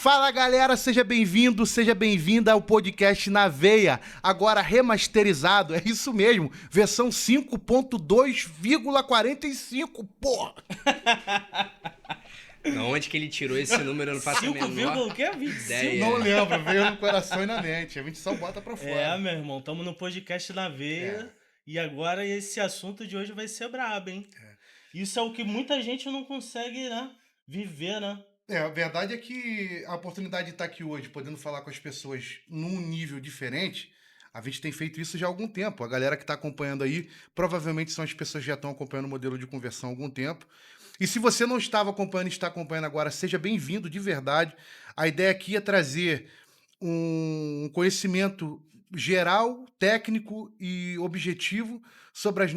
Fala galera, seja bem-vindo, seja bem-vinda ao podcast Na Veia, agora remasterizado, é isso mesmo, versão 5.2,45, porra! Onde que ele tirou esse número? Eu não faço a menor o quê? 25? ideia. Não lembro, veio no coração e na mente, a gente só bota pra fora. É, meu irmão, estamos no podcast Na Veia e agora esse assunto de hoje vai ser brabo, hein? Isso é o que muita gente não consegue, né, viver, né? A verdade é que a oportunidade de estar aqui hoje, podendo falar com as pessoas num nível diferente, a gente tem feito isso já há algum tempo. A galera que está acompanhando aí, provavelmente são as pessoas que já estão acompanhando o modelo de conversão há algum tempo. E se você não estava acompanhando e está acompanhando agora, seja bem-vindo de verdade. A ideia aqui é trazer um conhecimento geral, técnico e objetivo sobre as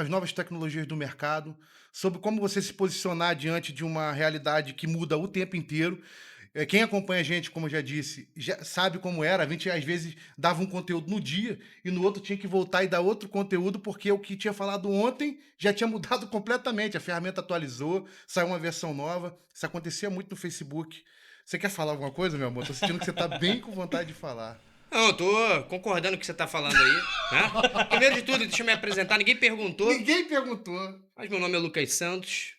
novas tecnologias do mercado, sobre como você se posicionar diante de uma realidade que muda o tempo inteiro. Quem acompanha a gente, como eu já disse, já sabe como era. A gente, às vezes, dava um conteúdo no dia e no outro tinha que voltar e dar outro conteúdo porque o que tinha falado ontem já tinha mudado completamente. A ferramenta atualizou, saiu uma versão nova. Isso acontecia muito no Facebook. Você quer falar alguma coisa, meu amor? Tô sentindo que você tá bem com vontade de falar. Não, eu tô concordando com o que você tá falando aí, né? Primeiro de tudo, deixa eu me apresentar. Ninguém perguntou, Ninguém perguntou. mas meu nome é Lucas Santos.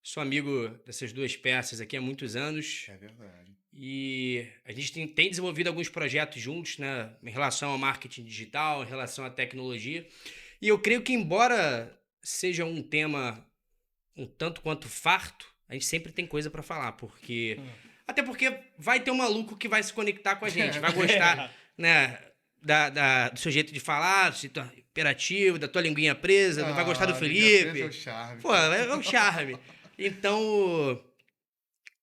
Sou amigo dessas duas peças aqui há muitos anos. É verdade. E a gente tem desenvolvido alguns projetos juntos, né? Em relação ao marketing digital, em relação à tecnologia. E eu creio que, embora seja um tema um tanto quanto farto, a gente sempre tem coisa pra falar, porque... Até porque vai ter um maluco que vai se conectar com a gente, vai gostar, né, do seu jeito de falar, do tua imperativo, da tua linguinha presa, vai gostar do Felipe. É o charme. Pô, é um charme. Então,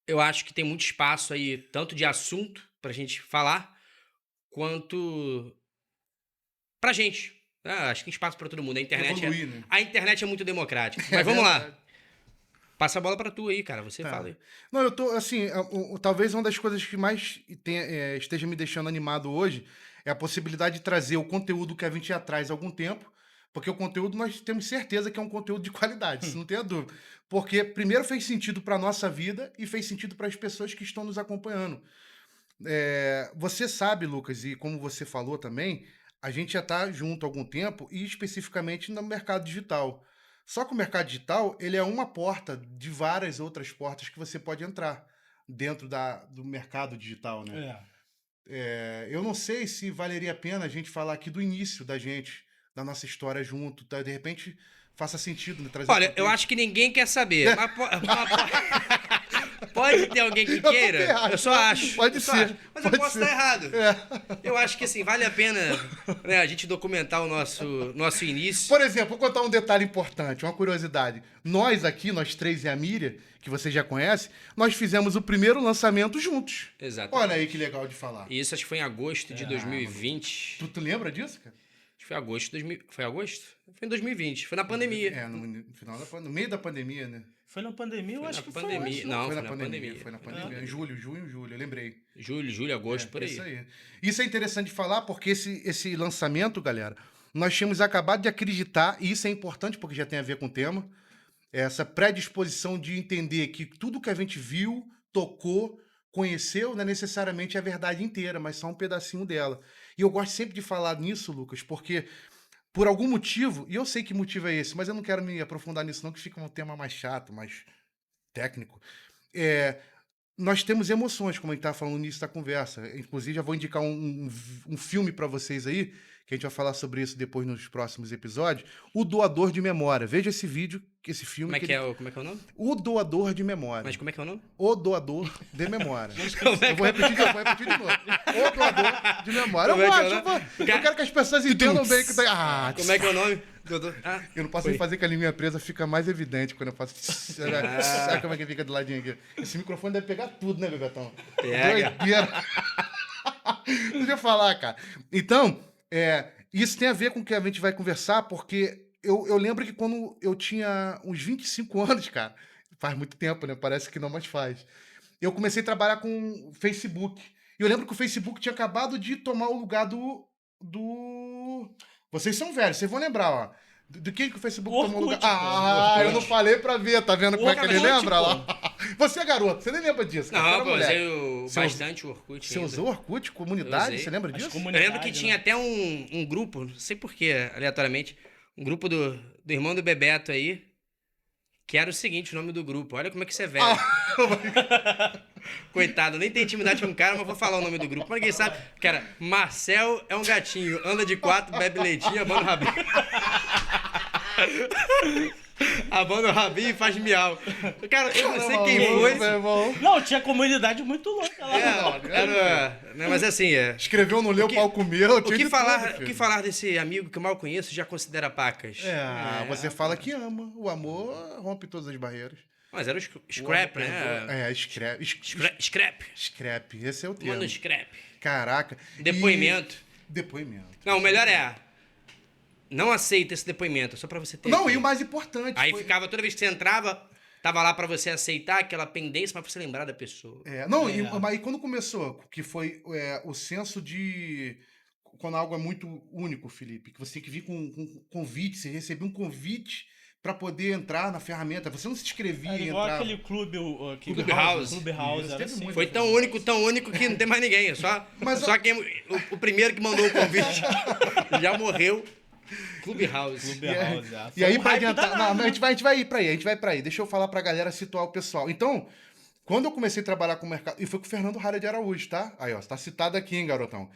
eu acho que tem muito espaço aí, tanto de assunto pra gente falar, quanto pra gente. Acho que tem espaço pra todo mundo. Evoluir, né? A internet é muito democrática. Mas vamos lá. Passa a bola pra tu aí, cara. Você fala aí. Não, eu tô, assim, talvez uma das coisas que mais esteja me deixando animado hoje é a possibilidade de trazer o conteúdo que a gente já traz há algum tempo, porque o conteúdo nós temos certeza que é um conteúdo de qualidade, isso não tem a dúvida. Porque primeiro fez sentido para nossa vida e fez sentido para as pessoas que estão nos acompanhando. Você sabe, Lucas, e como você falou também, a gente já está junto há algum tempo e especificamente no mercado digital. Só que o mercado digital, ele é uma porta de várias outras portas que você pode entrar dentro do mercado digital, né? Eu não sei se valeria a pena a gente falar aqui do início da gente, da nossa história junto, tá? De repente faça sentido, né? Trazer Olha, eu acho que ninguém quer saber, mas pode ter alguém que queira, eu só acho. Pode ser. Mas eu posso estar errado. Eu acho que, assim, vale a pena, né, a gente documentar o nosso início. Por exemplo, vou contar um detalhe importante, uma curiosidade. Nós aqui, nós três e a Miriam, que você já conhece, nós fizemos o primeiro lançamento juntos. Exato. Olha aí que legal de falar. E isso acho que foi em agosto de 2020. Tu lembra disso, cara? Acho que foi agosto de 2000. Foi agosto? Foi em 2020. Foi na pandemia. No meio da pandemia, né? Foi na pandemia? Eu acho que foi pandemia. antes, Não, Foi na pandemia. Junho, eu lembrei. Julho, agosto, por aí. Isso aí. Isso é interessante de falar porque esse lançamento, galera, nós tínhamos acabado de acreditar, e isso é importante porque já tem a ver com o tema, essa predisposição de entender que tudo que a gente viu, tocou, conheceu, não é necessariamente a verdade inteira, mas só um pedacinho dela. E eu gosto sempre de falar nisso, Lucas, porque por algum motivo, e eu sei que motivo é esse, mas eu não quero me aprofundar nisso não, que fica um tema mais chato, mais técnico. Nós temos emoções, como a gente estava falando no início da conversa. Inclusive, já vou indicar um filme para vocês aí, que a gente vai falar sobre isso depois nos próximos episódios. O Doador de Memória. Veja esse vídeo, esse filme. Como é que é o nome? O Doador de Memória. Mas como é que é o nome? O Doador de Memória. Eu vou repetir de novo. O Doador de Memória. Eu quero que as pessoas entendam bem que tá. Como é que é o nome? Eu não posso nem fazer que a linha presa fica mais evidente quando eu faço. Sabe como é que fica do ladinho aqui? Esse microfone deve pegar tudo, né, Bebetão? Pega. Doideira. Deixa eu falar, cara. Então, isso tem a ver com o que a gente vai conversar, porque eu lembro que quando eu tinha uns 25 anos, cara, faz muito tempo, né? Parece que não, mas faz. Eu comecei a trabalhar com Facebook. E eu lembro que o Facebook tinha acabado de tomar o lugar do... Vocês são velhos, vocês vão lembrar, ó. Do que o Facebook tomou o lugar? Eu não falei pra ver, tá vendo como é que ele lembra? Lá? Você é garoto, você nem lembra disso. Cara. Você Não, era pô, eu moleque. usei Você bastante o Orkut Você ainda. usou Orkut, comunidade? usei. Você lembra As disso? Eu comunidades, lembro que né? tinha até um grupo, não sei porquê, aleatoriamente, um grupo do irmão do Bebeto aí, que era o seguinte, o nome do grupo. Olha como é que você é velho. Coitado, nem tem intimidade com o cara, mas vou falar o nome do grupo. Mas ninguém sabe. Cara, Marcel é um gatinho, anda de 4, bebe leitinho, abana o rabinho. Abana o rabinho e faz miau. Cara, eu não sei quem foi. Meu irmão. Não, tinha comunidade muito louca lá. Mas assim, Escreveu, não leu, O que- pau comeu. o tinha que de falar, tudo, o que filho. falar desse amigo que eu mal conheço já considera pacas? Você fala que ama. O amor rompe todas as barreiras. Mas era o scrap, O amor né? perdoa. Scrap. Scrap. Scrap, esse é o termo. Manda o scrap. Caraca. Depoimento. Depoimento. Não, o melhor é. Não aceita esse depoimento, só pra você ter. Não, aqui. e o mais importante. Aí foi- ficava, toda vez que você entrava, tava lá pra você aceitar aquela pendência, mas pra você lembrar da pessoa. Não, É. mas quando começou, que foi o senso de. Quando algo é muito único, Felipe, que você tem que vir com convite, você recebia um convite para poder entrar na ferramenta. Você não se inscrevia Era e igual entrava. aquele clube, Clubhouse. Clubhouse, Isso, era teve assim. muito. Foi tão único que não tem mais ninguém. Mas Só quem. O primeiro que mandou o convite já morreu. Clubhouse. Clubhouse, E aí, Foi um pra hype adiantar. danado, Não, né? a gente vai ir pra aí, a gente vai pra aí. Deixa eu falar pra galera situar o pessoal. Então, quando eu comecei a trabalhar com o mercado. E foi com o Fernando Rara de Araújo, tá? Aí, ó, tá citado aqui, hein, garotão.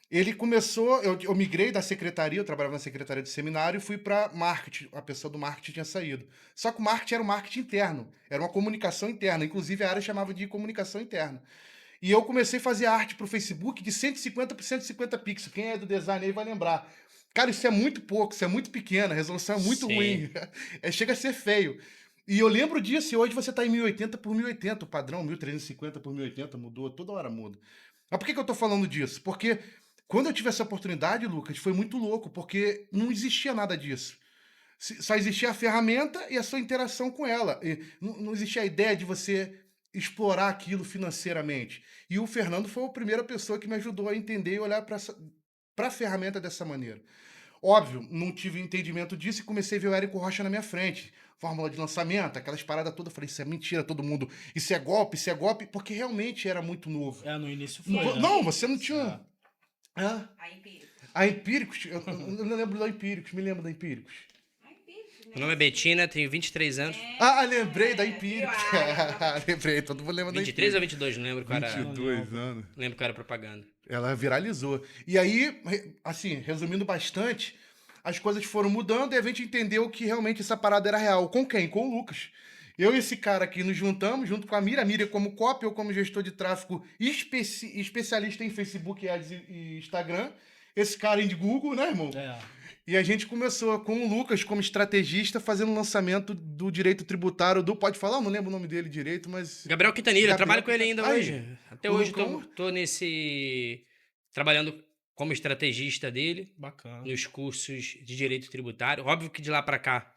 Ele começou. Eu migrei da secretaria, eu trabalhava na secretaria de seminário e fui pra marketing. A pessoa do marketing tinha saído. Só que o marketing era um marketing interno. Era uma comunicação interna. Inclusive, a área chamava de comunicação interna. E eu comecei a fazer arte pro Facebook de 150 por 150 pixels. Quem é do design aí vai lembrar. Cara, isso é muito pouco, isso é muito pequeno, a resolução é muito Sim. ruim. Chega a ser feio. E eu lembro disso, e hoje você tá em 1080 por 1080, o padrão 1350 por 1080 mudou, toda hora muda. Mas por que eu tô falando disso? Porque quando eu tive essa oportunidade, Lucas, foi muito louco, porque não existia nada disso. Só existia a ferramenta e a sua interação com ela. E não existia a ideia de você explorar aquilo financeiramente. E o Fernando foi a primeira pessoa que me ajudou a entender e olhar para a ferramenta dessa maneira. Óbvio, não tive entendimento disso e comecei a ver o Érico Rocha na minha frente. Fórmula de lançamento, aquelas paradas todas. Eu falei, isso é mentira, todo mundo. Isso é golpe, porque realmente era muito novo. No início foi. Não, né? não, você não tinha. Hã? A Empírico. A Empíricos, eu não lembro da Empíricos, me lembro da Empíricos. A Empírico, né? Meu nome é Betina, tenho 23 anos. Lembrei da Empíricos. Lembrei, todo mundo lembra da 23 Empíricos. ou 22, não lembro qual era. 22 anos. Não lembro qual era a propaganda. Ela viralizou. E aí, assim, resumindo bastante, as coisas foram mudando e a gente entendeu que realmente essa parada era real. Com quem? Com o Lucas. Eu e esse cara aqui nos juntamos, junto com a Miriam como copy, eu como gestor de tráfego especialista em Facebook, Ads e Instagram. Esse cara de Google, né, irmão? E a gente começou com o Lucas como estrategista, fazendo o lançamento do direito tributário do... Pode falar? Eu não lembro o nome dele direito, mas... Gabriel Quintanilha, eu Gabriel trabalho com ele ainda Quintanilha. hoje. Até O hoje Lucão? tô nesse. Trabalhando como estrategista dele, Bacana. nos cursos de direito tributário. Óbvio que de lá pra cá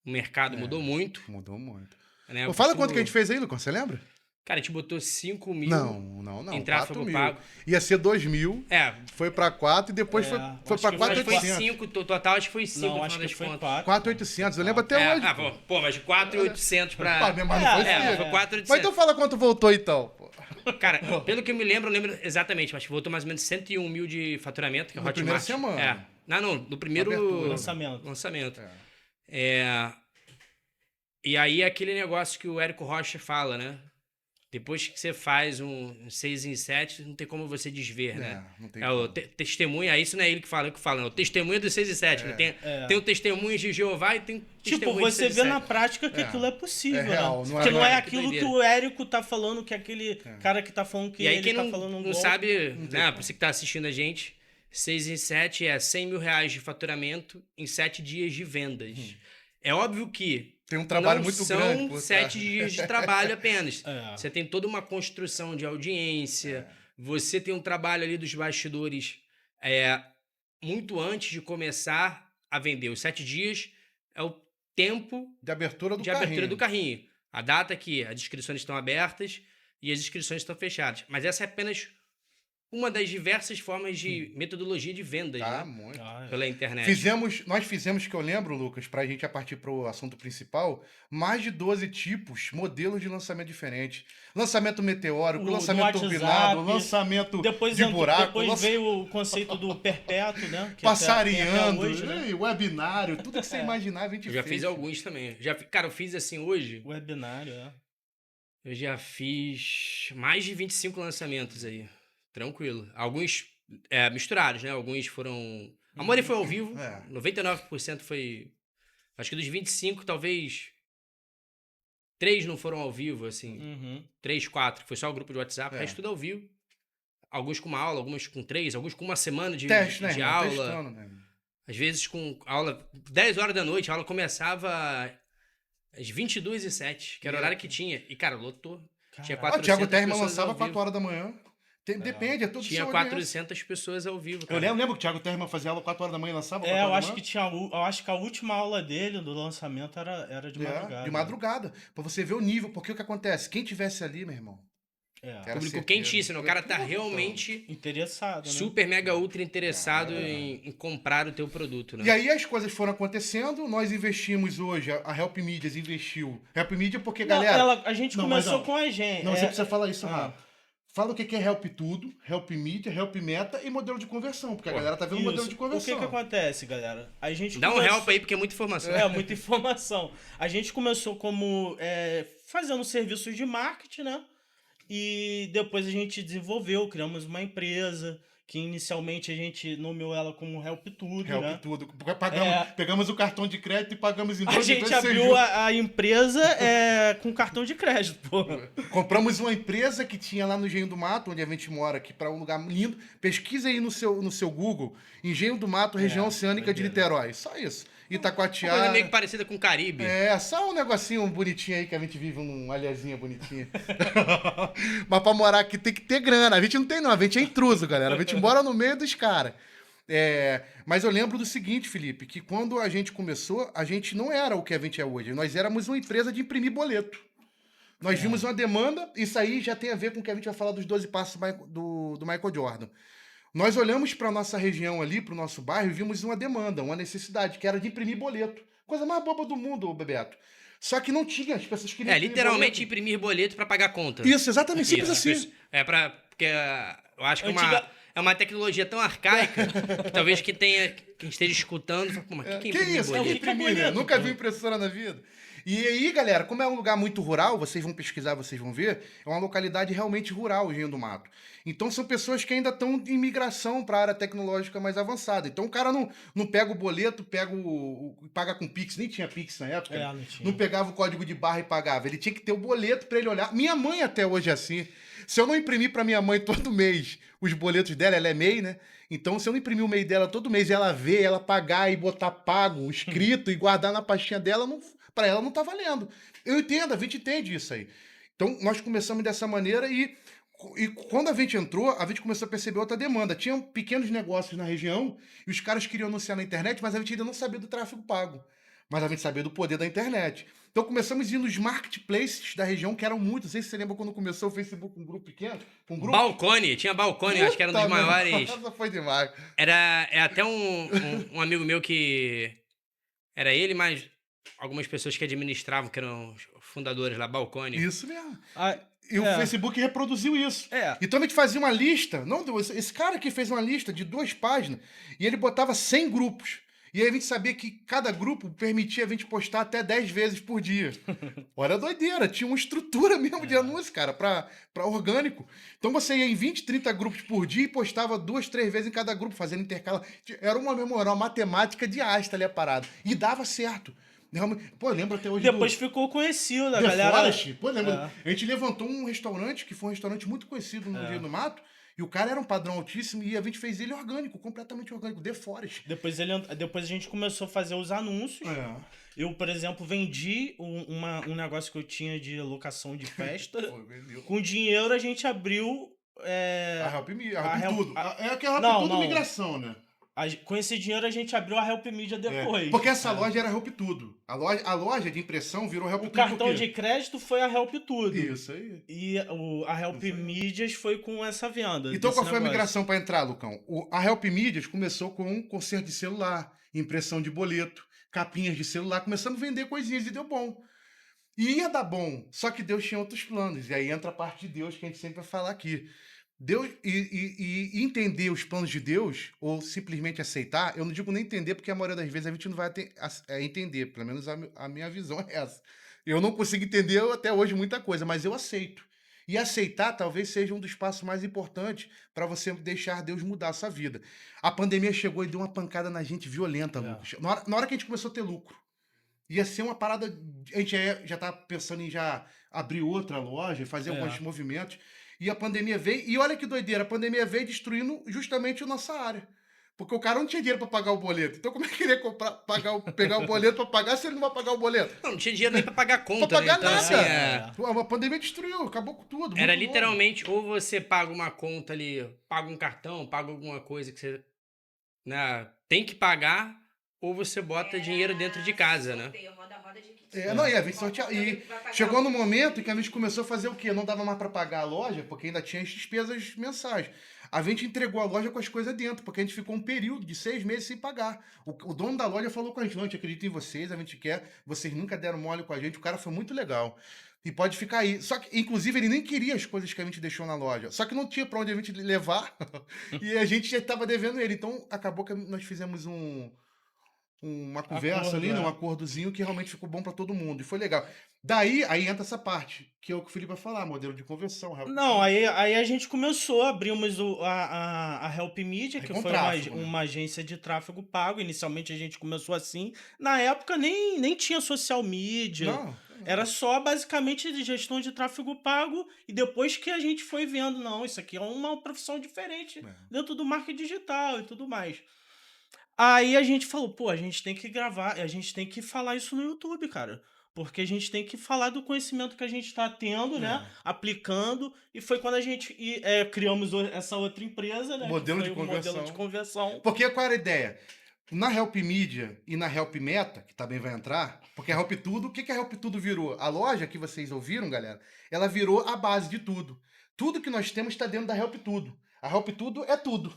o mercado mudou muito. Mudou muito. Né? Fala costumo- quanto que a gente fez aí, Lucas, você lembra? Cara, a gente botou 5 mil Não. em tráfego 4.000. pago. Ia ser 2.000, É, foi pra 4 e depois foi acho pra que foi- acho que foi 4.800. 5, total acho que foi 5 Não, no acho final que das foi contas. 4. 4.800, eu lembro até hoje. Pô, mas de 4.800 pra. Mas não foi É, cinco. foi 4.800. Mas então fala quanto voltou então. Pô. Cara, pelo que eu me lembro, eu lembro exatamente, mas voltou mais ou menos 101 mil de faturamento, que é o Na Hotmart. primeira semana. É. Não, do primeiro Abertura. Lançamento. E aí aquele negócio que o Érico Rocha fala, né? Depois que você faz um 6 em 7, não tem como você desver, né? Não tem O como. testemunha, isso não é ele que fala, né? O testemunha do 6 e 7, né? Tem o testemunho de Jeová e tem o Tipo, testemunho você de 6 vê e 7. na prática que aquilo é possível, É real, né? não é- Porque não é não é aquilo que doideira. o Érico tá falando, que aquele cara que tá falando que E aí ele quem tá não, falando um não golpe. sabe, né? Pra você que tá assistindo a gente, 6 em 7 é 100 mil reais de faturamento em 7 dias de vendas. É óbvio que Tem um trabalho não muito são grande por 7 trás. dias de trabalho apenas. É. Você tem toda uma construção de audiência, você tem um trabalho ali dos bastidores muito antes de começar a vender. Os 7 dias é o tempo De abertura do de carrinho. abertura do carrinho. A data que as inscrições estão abertas e as inscrições estão fechadas. Mas essa é apenas uma das diversas formas de metodologia de vendas, Tá, né? muito. Pela internet. Nós fizemos, que eu lembro, Lucas, pra gente partir pro assunto principal, mais de 12 modelos de lançamento diferentes. Lançamento meteórico, No lançamento WhatsApp, turbinado, lançamento Depois, de buraco, depois veio o conceito do perpétuo, né? Que tem até passareando, hoje, né? webinário, tudo que você imaginar, a gente Eu já fez. fiz alguns também. Cara, eu fiz assim hoje. Webinário, é. Eu já fiz mais de 25 lançamentos aí. Tranquilo. Alguns misturados, né? Alguns foram. A maioria foi ao vivo. É. 99% foi. Acho que dos 25, talvez. 3 não foram ao vivo, assim. Uhum. 3, 4. Foi só o grupo de WhatsApp. O É. resto tudo ao vivo. Alguns com uma aula, alguns com 3, alguns com uma semana de Teste, né, irmão? aula. Testando, né? Às vezes com aula 10 horas da noite. A aula começava às 22h07, que era o horário que tinha. E, cara, lotou. Tinha Caraca. O Thiago 400 Terma pessoas lançava ao 4 vivo. horas da manhã. Depende, é todo Tinha seu 400 pessoas ao vivo, Eu cara. lembro que o Thiago Terma fazia aula 4 horas da manhã e lançava 4 É, horas eu da acho manhã. que tinha. Eu acho que a última aula dele, do lançamento, era de madrugada. De madrugada. Pra você ver o nível. Porque o que acontece? Quem tivesse ali, meu irmão. É. Era Público certeza. quentíssimo. O cara tá Puta, realmente Interessado, né? super, mega, ultra interessado em comprar o teu produto, né? E aí as coisas foram acontecendo, nós investimos hoje, a Help Medias investiu. Help Media porque, Não, galera... a gente Não, mas começou não. com a gente. Não, você precisa falar isso Ah. rápido. Fala o que é Help Tudo, Help Media, Help Meta e modelo de conversão, porque a galera tá vendo o modelo Isso. de O conversão. que acontece, galera? A gente Dá um começou- help aí, porque é muita informação. É, muita informação. A gente começou como fazendo serviços de marketing, né? E depois a gente desenvolveu, criamos uma empresa, que inicialmente a gente nomeou ela como Help Tudo, Help né? Tudo. É. Pegamos o cartão de crédito e pagamos em A 2 gente abriu a empresa com cartão de crédito, pô. Compramos uma empresa que tinha lá no Engenho do Mato, onde a gente mora, aqui para um lugar lindo. Pesquisa aí no seu Google, Engenho do Mato, região oceânica de doideira. Niterói. Só isso. Uma coisa Itacoatiara. meio que parecida com o Caribe. Só um negocinho bonitinho aí que a gente vive, uma alhezinha bonitinha. Mas pra morar aqui tem que ter grana. A gente não tem, não. A gente é intruso, galera. A gente mora no meio dos caras. Mas eu lembro do seguinte, Felipe, que quando a gente começou, a gente não era o que a gente é hoje. Nós éramos uma empresa de imprimir boleto. Nós vimos uma demanda, isso aí já tem a ver com o que a gente vai falar dos 12 passos do Michael Jordan. Nós olhamos para nossa região ali, para o nosso bairro, e vimos uma demanda, uma necessidade, que era de imprimir boleto. Coisa mais boba do mundo, Bebeto. Só que não tinha, as pessoas queriam imprimir Literalmente boleto. imprimir boleto pra pagar conta. Isso, exatamente, simples Isso, assim. porque eu acho que Antiga- é uma tecnologia tão arcaica que talvez quem esteja escutando, fala, pô, mas o que é Que imprimir isso? boleto? Que que é imprimir, né? boleto, Nunca pô? vi impressora na vida. E aí, galera, como é um lugar muito rural, vocês vão pesquisar, vocês vão ver, é uma localidade realmente rural, o Engenho do Mato. Então são pessoas que ainda estão em migração para a área tecnológica mais avançada. Então o cara não pega o boleto, paga com Pix, nem tinha Pix na época. Não tinha. Não pegava o código de barra e pagava. Ele tinha que ter o boleto para ele olhar. Minha mãe até hoje é assim. Se eu não imprimir para minha mãe todo mês os boletos dela, ela é MEI, né? Então, se eu não imprimir o MEI dela todo mês, ela ver, ela pagar e botar pago, escrito e guardar na pastinha dela, para ela não tá valendo. Eu entendo, a gente entende isso aí. Então, nós começamos dessa maneira e quando a gente entrou, a gente começou a perceber outra demanda. Tinham pequenos negócios na região e os caras queriam anunciar na internet, mas a gente ainda não sabia do tráfego pago. Mas a gente sabia do poder da internet. Então começamos a ir nos marketplaces da região, que eram muitos. Não sei se você lembra quando começou o Facebook com um grupo pequeno. Com um grupo... Balcone, tinha Balcone, acho que era um dos Puta, meu, maiores. Essa foi demais. É até um amigo meu que era ele, mas algumas pessoas que administravam, que eram os fundadores lá, Balcone. Isso mesmo. Ah, E o Facebook reproduziu isso. É. Então a gente fazia uma lista. Não, esse cara aqui fez uma lista de 2 páginas e ele botava 100 grupos. E aí a gente sabia que cada grupo permitia a gente postar até 10 vezes por dia. Olha a doideira, tinha uma estrutura mesmo de anúncio, cara, pra orgânico. Então você ia em 20, 30 grupos por dia e postava 2, 3 vezes em cada grupo, fazendo intercala. Era uma matemática de asta ali a parada. E dava certo. Realmente, pô, eu lembro até hoje Depois ficou conhecido, a The galera. Forest. Pô, lembra? A gente levantou um restaurante, que foi um restaurante muito conhecido no Engenho do Mato, e o cara era um padrão altíssimo, e a gente fez ele orgânico, completamente orgânico, The Forest. Depois a gente começou a fazer os anúncios. Eu, por exemplo, vendi um negócio que eu tinha de locação de festa. Com dinheiro a gente abriu. A Help Me, a a Help Help- Tudo. a- É que a Help Não, Tudo não. migração, né? Com esse dinheiro a gente abriu a Help Media depois. Porque essa loja era Help Tudo. A loja de impressão virou Help O Tudo. cartão de crédito foi a Help Tudo. Isso aí. E a Help Medias foi com essa venda. Então qual desse foi a negócio. migração para entrar, Lucão? A Help Medias começou com um conserto de celular, impressão de boleto, capinhas de celular. Começamos a vender coisinhas e deu bom. E ia dar bom, só que Deus tinha outros planos. E aí entra a parte de Deus que a gente sempre vai falar aqui. Deus e entender os planos de Deus, ou simplesmente aceitar, eu não digo nem entender, porque a maioria das vezes a gente não vai entender. Pelo menos a minha visão é essa. Eu não consigo entender até hoje muita coisa, mas eu aceito. E aceitar talvez seja um dos passos mais importantes para você deixar Deus mudar a sua vida. A pandemia chegou e deu uma pancada na gente violenta, Lucas. Na hora que a gente começou a ter lucro. Ia ser uma parada. A gente já tá pensando em já abrir outra loja, fazer alguns movimentos. E a pandemia veio. E olha que doideira, a pandemia veio destruindo justamente a nossa área. Porque o cara não tinha dinheiro para pagar o boleto. Então, como é que ele ia pegar o boleto para pagar se ele não vai pagar o boleto? Não tinha dinheiro nem para pagar a conta. Pra pagar né? Então, nada. assim, A pandemia destruiu, acabou com tudo. era muito literalmente, ou você paga uma conta ali, paga um cartão, paga alguma coisa que você tem que pagar, ou você bota dinheiro dentro de casa, né? Não, e a gente sorteava. E chegou no momento em que a gente começou a fazer o quê? Não dava mais para pagar a loja, porque ainda tinha as despesas mensais. A gente entregou a loja com as coisas dentro, porque a gente ficou um período de 6 meses sem pagar. O dono da loja falou com a gente: não, a gente acredita em vocês, a gente quer, vocês nunca deram mole com a gente. O cara foi muito legal. E pode ficar aí. Só que, inclusive, ele nem queria as coisas que a gente deixou na loja. Só que não tinha para onde a gente levar. E a gente já estava devendo ele. Então, acabou que nós fizemos uma conversa ali, né? Um acordozinho que realmente ficou bom para todo mundo. E foi legal. Daí, aí entra essa parte, que é o que o Felipe vai falar, modelo de conversão. Não, aí a gente começou, abrimos a Help Media, que foi uma agência de tráfego pago. Inicialmente a gente começou assim. Na época nem tinha social media. Não. Era só basicamente de gestão de tráfego pago. E depois que a gente foi vendo, não, isso aqui é uma profissão diferente dentro do marketing digital e tudo mais. Aí a gente falou, pô, a gente tem que gravar, a gente tem que falar isso no YouTube, cara. Porque a gente tem que falar do conhecimento que a gente está tendo, né? Aplicando. E foi quando a gente criamos essa outra empresa, né? Modelo de conversão. Porque qual era a ideia? Na Help Media e na Help Meta, que também vai entrar, porque a Help Tudo, o que a Help Tudo virou? A loja que vocês ouviram, galera, ela virou a base de tudo. Tudo que nós temos está dentro da Help Tudo. A Help Tudo é tudo.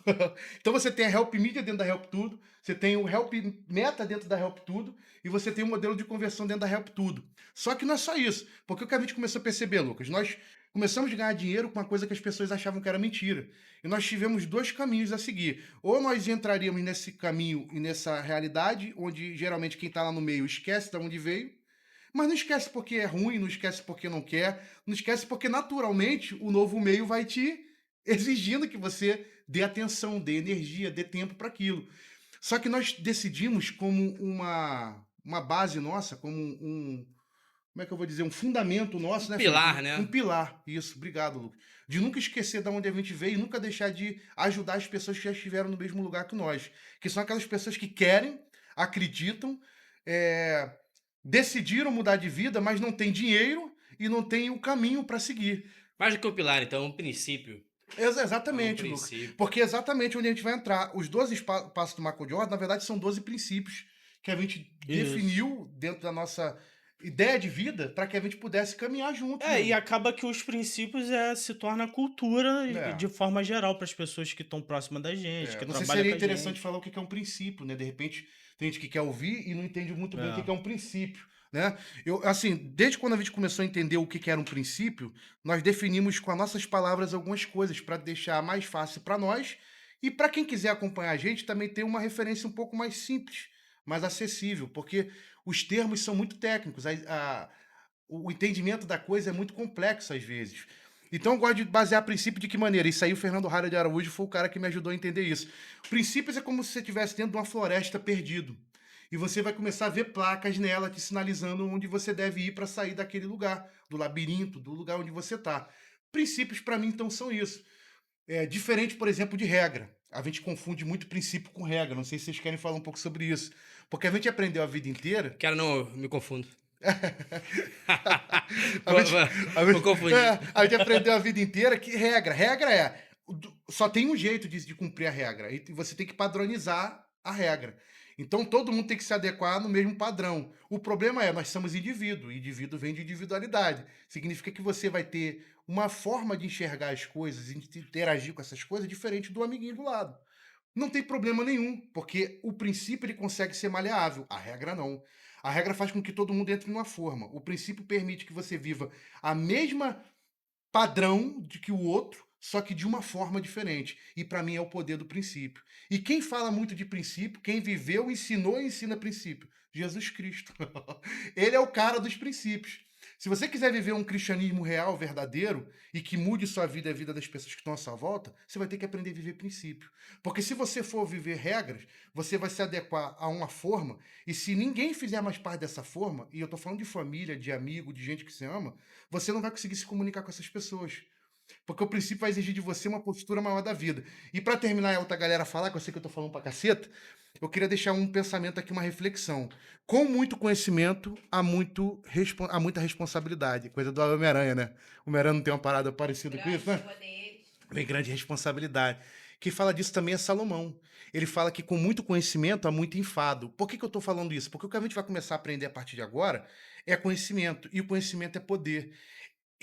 Então você tem a Help Media dentro da Help Tudo, você tem o Help Meta dentro da Help Tudo e você tem o modelo de conversão dentro da Help Tudo. Só que não é só isso. Porque o que a gente começou a perceber, Lucas, nós começamos a ganhar dinheiro com uma coisa que as pessoas achavam que era mentira. E nós tivemos 2 caminhos a seguir. Ou nós entraríamos nesse caminho e nessa realidade, onde geralmente quem está lá no meio esquece de onde veio, mas não esquece porque é ruim, não esquece porque não quer, não esquece porque naturalmente o novo meio vai te exigindo que você dê atenção, dê energia, dê tempo para aquilo. Só que nós decidimos como uma base nossa, como como é que eu vou dizer, um fundamento nosso, né? Pilar, né? Um pilar, isso, obrigado, Lucas. De nunca esquecer de onde a gente veio e nunca deixar de ajudar as pessoas que já estiveram no mesmo lugar que nós. Que são aquelas pessoas que querem, acreditam, decidiram mudar de vida, mas não tem dinheiro e não tem o caminho para seguir. Mais do que o pilar, então, um princípio. Exatamente, Lucas. Porque exatamente onde a gente vai entrar. Os 12 passos do Michael Jordan, na verdade, são 12 princípios que a gente definiu dentro da nossa ideia de vida para que a gente pudesse caminhar junto. E acaba que os princípios se torna cultura de forma geral para as pessoas que estão próximas da gente, que não sei se seria interessante falar o que é um princípio, né? De repente, tem gente que quer ouvir e não entende muito bem o que é um princípio. Né? Desde quando a gente começou a entender o que era um princípio, nós definimos com as nossas palavras algumas coisas para deixar mais fácil para nós e para quem quiser acompanhar a gente também ter uma referência um pouco mais simples, mais acessível, porque os termos são muito técnicos, o entendimento da coisa é muito complexo às vezes. Então eu gosto de basear princípio de que maneira? Isso aí o Fernando Rara de Araújo foi o cara que me ajudou a entender isso. Princípios é como se você estivesse dentro de uma floresta perdido. E você vai começar a ver placas nela te sinalizando onde você deve ir para sair daquele lugar, do labirinto, do lugar onde você está. Princípios, para mim, então, são isso. Diferente, por exemplo, de regra. A gente confunde muito princípio com regra. Não sei se vocês querem falar um pouco sobre isso. Porque a gente aprendeu a vida inteira... Quero não, eu me confundo. Vou confundir. A gente aprendeu a vida inteira que regra é... só tem um jeito de cumprir a regra, e você tem que padronizar a regra. Então todo mundo tem que se adequar no mesmo padrão. O problema é, nós somos indivíduo, e indivíduo vem de individualidade. Significa que você vai ter uma forma de enxergar as coisas e de interagir com essas coisas diferente do amiguinho do lado. Não tem problema nenhum, porque o princípio ele consegue ser maleável, a regra não. A regra faz com que todo mundo entre numa forma. O princípio permite que você viva a mesma padrão de que o outro, só que de uma forma diferente. E para mim é o poder do princípio. E quem fala muito de princípio, quem viveu, ensinou e ensina princípio? Jesus Cristo. Ele é o cara dos princípios. Se você quiser viver um cristianismo real, verdadeiro, e que mude sua vida e a vida das pessoas que estão à sua volta, você vai ter que aprender a viver princípio. Porque se você for viver regras, você vai se adequar a uma forma, e se ninguém fizer mais parte dessa forma, e eu tô falando de família, de amigo, de gente que se ama, você não vai conseguir se comunicar com essas pessoas. Porque o princípio vai exigir de você uma postura maior da vida. E para terminar a outra galera falar, que eu sei que eu tô falando pra caceta, eu queria deixar um pensamento aqui, uma reflexão. Com muito conhecimento, há muita responsabilidade. Coisa do Homem-Aranha, né? O Homem-Aranha não tem uma parada parecida com isso, né? Vem grande responsabilidade. Quem fala disso também é Salomão. Ele fala que com muito conhecimento há muito enfado. Por que eu estou falando isso? Porque o que a gente vai começar a aprender a partir de agora é conhecimento. E o conhecimento é poder.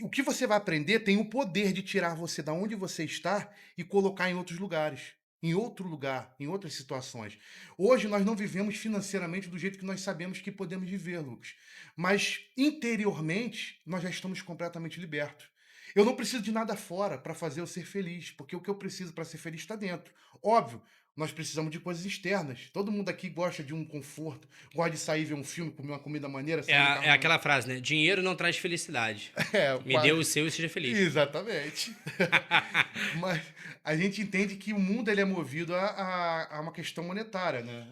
O que você vai aprender tem o poder de tirar você da onde você está e colocar em outros lugares, em outro lugar, em outras situações. Hoje nós não vivemos financeiramente do jeito que nós sabemos que podemos viver, Lucas. Mas interiormente nós já estamos completamente libertos. Eu não preciso de nada fora para fazer eu ser feliz, porque o que eu preciso para ser feliz está dentro. Óbvio, nós precisamos de coisas externas. Todo mundo aqui gosta de um conforto, gosta de sair ver um filme, comer uma comida maneira, É, sair no carro. é aquela frase, né? Dinheiro não traz felicidade. É, Me dê o seu e seja feliz. Exatamente. Mas a gente entende que o mundo ele é movido a uma questão monetária, né?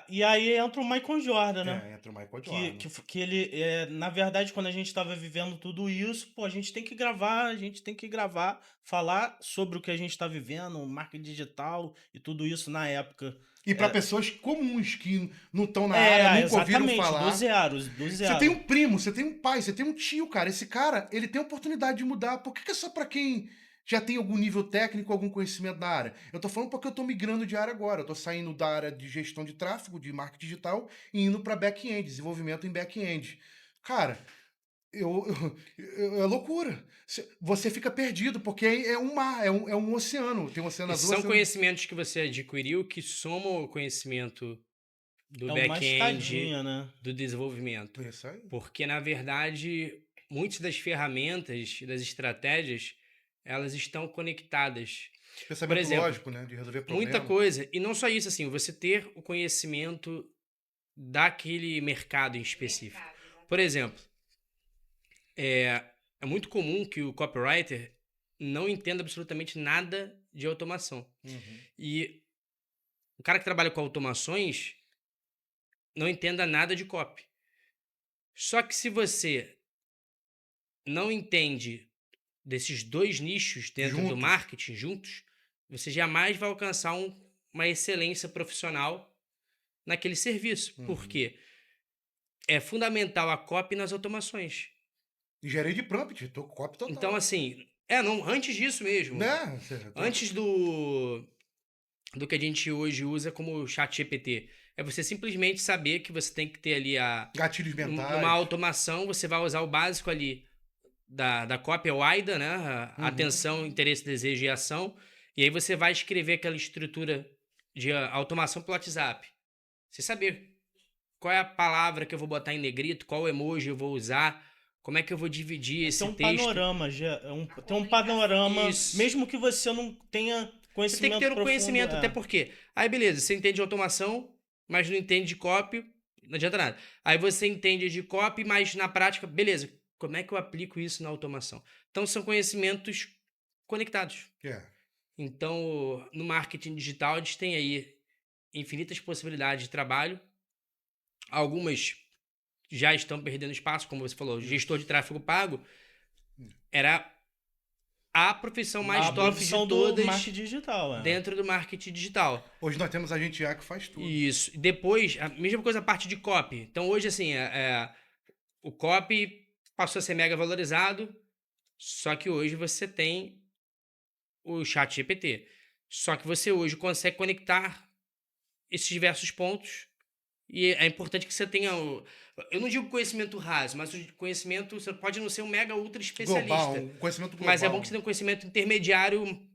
E aí entra o Michael Jordan, né? É, entra o Michael Que, Jordan. que ele, na verdade, quando a gente estava vivendo tudo isso, pô, a gente tem que gravar, falar sobre o que a gente está vivendo, marketing digital e tudo isso na época. E para pessoas comuns que não estão na área, nunca ouviram Exatamente, falar. do zero. Você tem um primo, você tem um pai, você tem um tio, cara. Esse cara, ele tem a oportunidade de mudar. Por que é só para quem já tem algum nível técnico, algum conhecimento da área? Eu tô falando porque eu tô migrando de área agora. Eu tô saindo da área de gestão de tráfego, de marketing digital, e indo para back-end, desenvolvimento em back-end. Cara, é loucura. Você fica perdido, porque é um mar, é um oceano. Tem um oceano azul. São conhecimentos que você adquiriu que somam o conhecimento do uma back-end, escadinha, né? do desenvolvimento. Isso aí. Porque, na verdade, muitas das ferramentas, das estratégias, elas estão conectadas. Pensamento exemplo, lógico, né? De resolver problemas. Muita coisa. E não só isso, assim, você ter o conhecimento daquele mercado em específico. Por exemplo, é muito comum que o copywriter não entenda absolutamente nada de automação. E o cara que trabalha com automações não entenda nada de copy. Só que se você não entende desses dois nichos dentro do marketing juntos, você jamais vai alcançar uma excelência profissional naquele serviço. Por quê? É fundamental a copy nas automações. Engenharia de prompt, tô com copy total. Então, assim, não, antes disso mesmo. Né? Antes do que a gente hoje usa como chat GPT. É você simplesmente saber que você tem que ter ali gatilhos mentais. Numa automação, você vai usar o básico ali da copy, é o AIDA, né? Atenção, interesse, desejo e ação. E aí você vai escrever aquela estrutura de automação pelo WhatsApp. Você saber qual é a palavra que eu vou botar em negrito, qual emoji eu vou usar, como é que eu vou dividir esse texto. Tem um panorama, Isso. Mesmo que você não tenha conhecimento Você tem que ter um profundo, conhecimento, até porque. Aí, beleza, você entende de automação, mas não entende de copy, não adianta nada. Aí você entende de copy, mas na prática, beleza, como é que eu aplico isso na automação? Então, são conhecimentos conectados. Então, no marketing digital, a gente tem aí infinitas possibilidades de trabalho. Algumas já estão perdendo espaço, como você falou, gestor de tráfego pago era a profissão mais top de todas do marketing digital, dentro do marketing digital. Hoje nós temos a gente que faz tudo. Isso. Depois, a mesma coisa a parte de copy. Então, hoje, assim, o copy passou a ser mega valorizado, só que hoje você tem o chat GPT. Só que você hoje consegue conectar esses diversos pontos e é importante que você tenha. Eu não digo conhecimento raso, mas o conhecimento. Você pode não ser um mega ultra Global, especialista, um conhecimento global. mas é bom que você tenha um conhecimento intermediário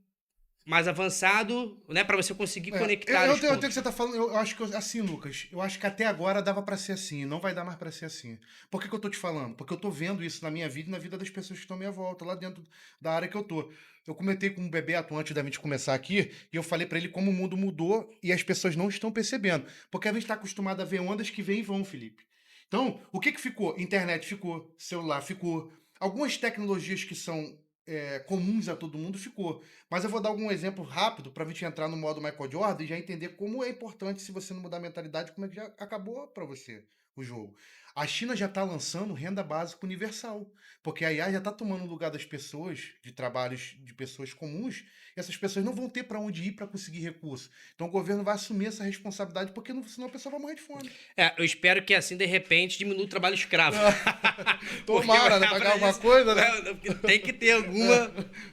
mais avançado, né? Para você conseguir conectar eu os tenho o que pontos. você tá falando, eu acho que assim, Lucas, eu acho que até agora dava pra ser assim, não vai dar mais pra ser assim. Por que que eu tô te falando? Porque eu tô vendo isso na minha vida e na vida das pessoas que estão à minha volta, lá dentro da área que eu tô. Eu comentei com o Bebeto antes da gente começar aqui, e eu falei pra ele como o mundo mudou e as pessoas não estão percebendo. Porque a gente tá acostumado a ver ondas que vêm e vão, Felipe. Então, o que que ficou? Internet ficou, celular ficou, algumas tecnologias que são comuns a todo mundo ficou. Mas eu vou dar algum exemplo rápido para a gente entrar no modo Michael Jordan e já entender como é importante se você não mudar a mentalidade, como é que já acabou para você o jogo. A China já está lançando renda básica universal, porque a IA já está tomando o lugar das pessoas, de trabalhos de pessoas comuns, e essas pessoas não vão ter para onde ir para conseguir recurso. Então o governo vai assumir essa responsabilidade, porque senão a pessoa vai morrer de fome. Eu espero que assim, de repente, diminua o trabalho escravo. Tomara, né? Pagar alguma coisa, né? Tem que ter alguma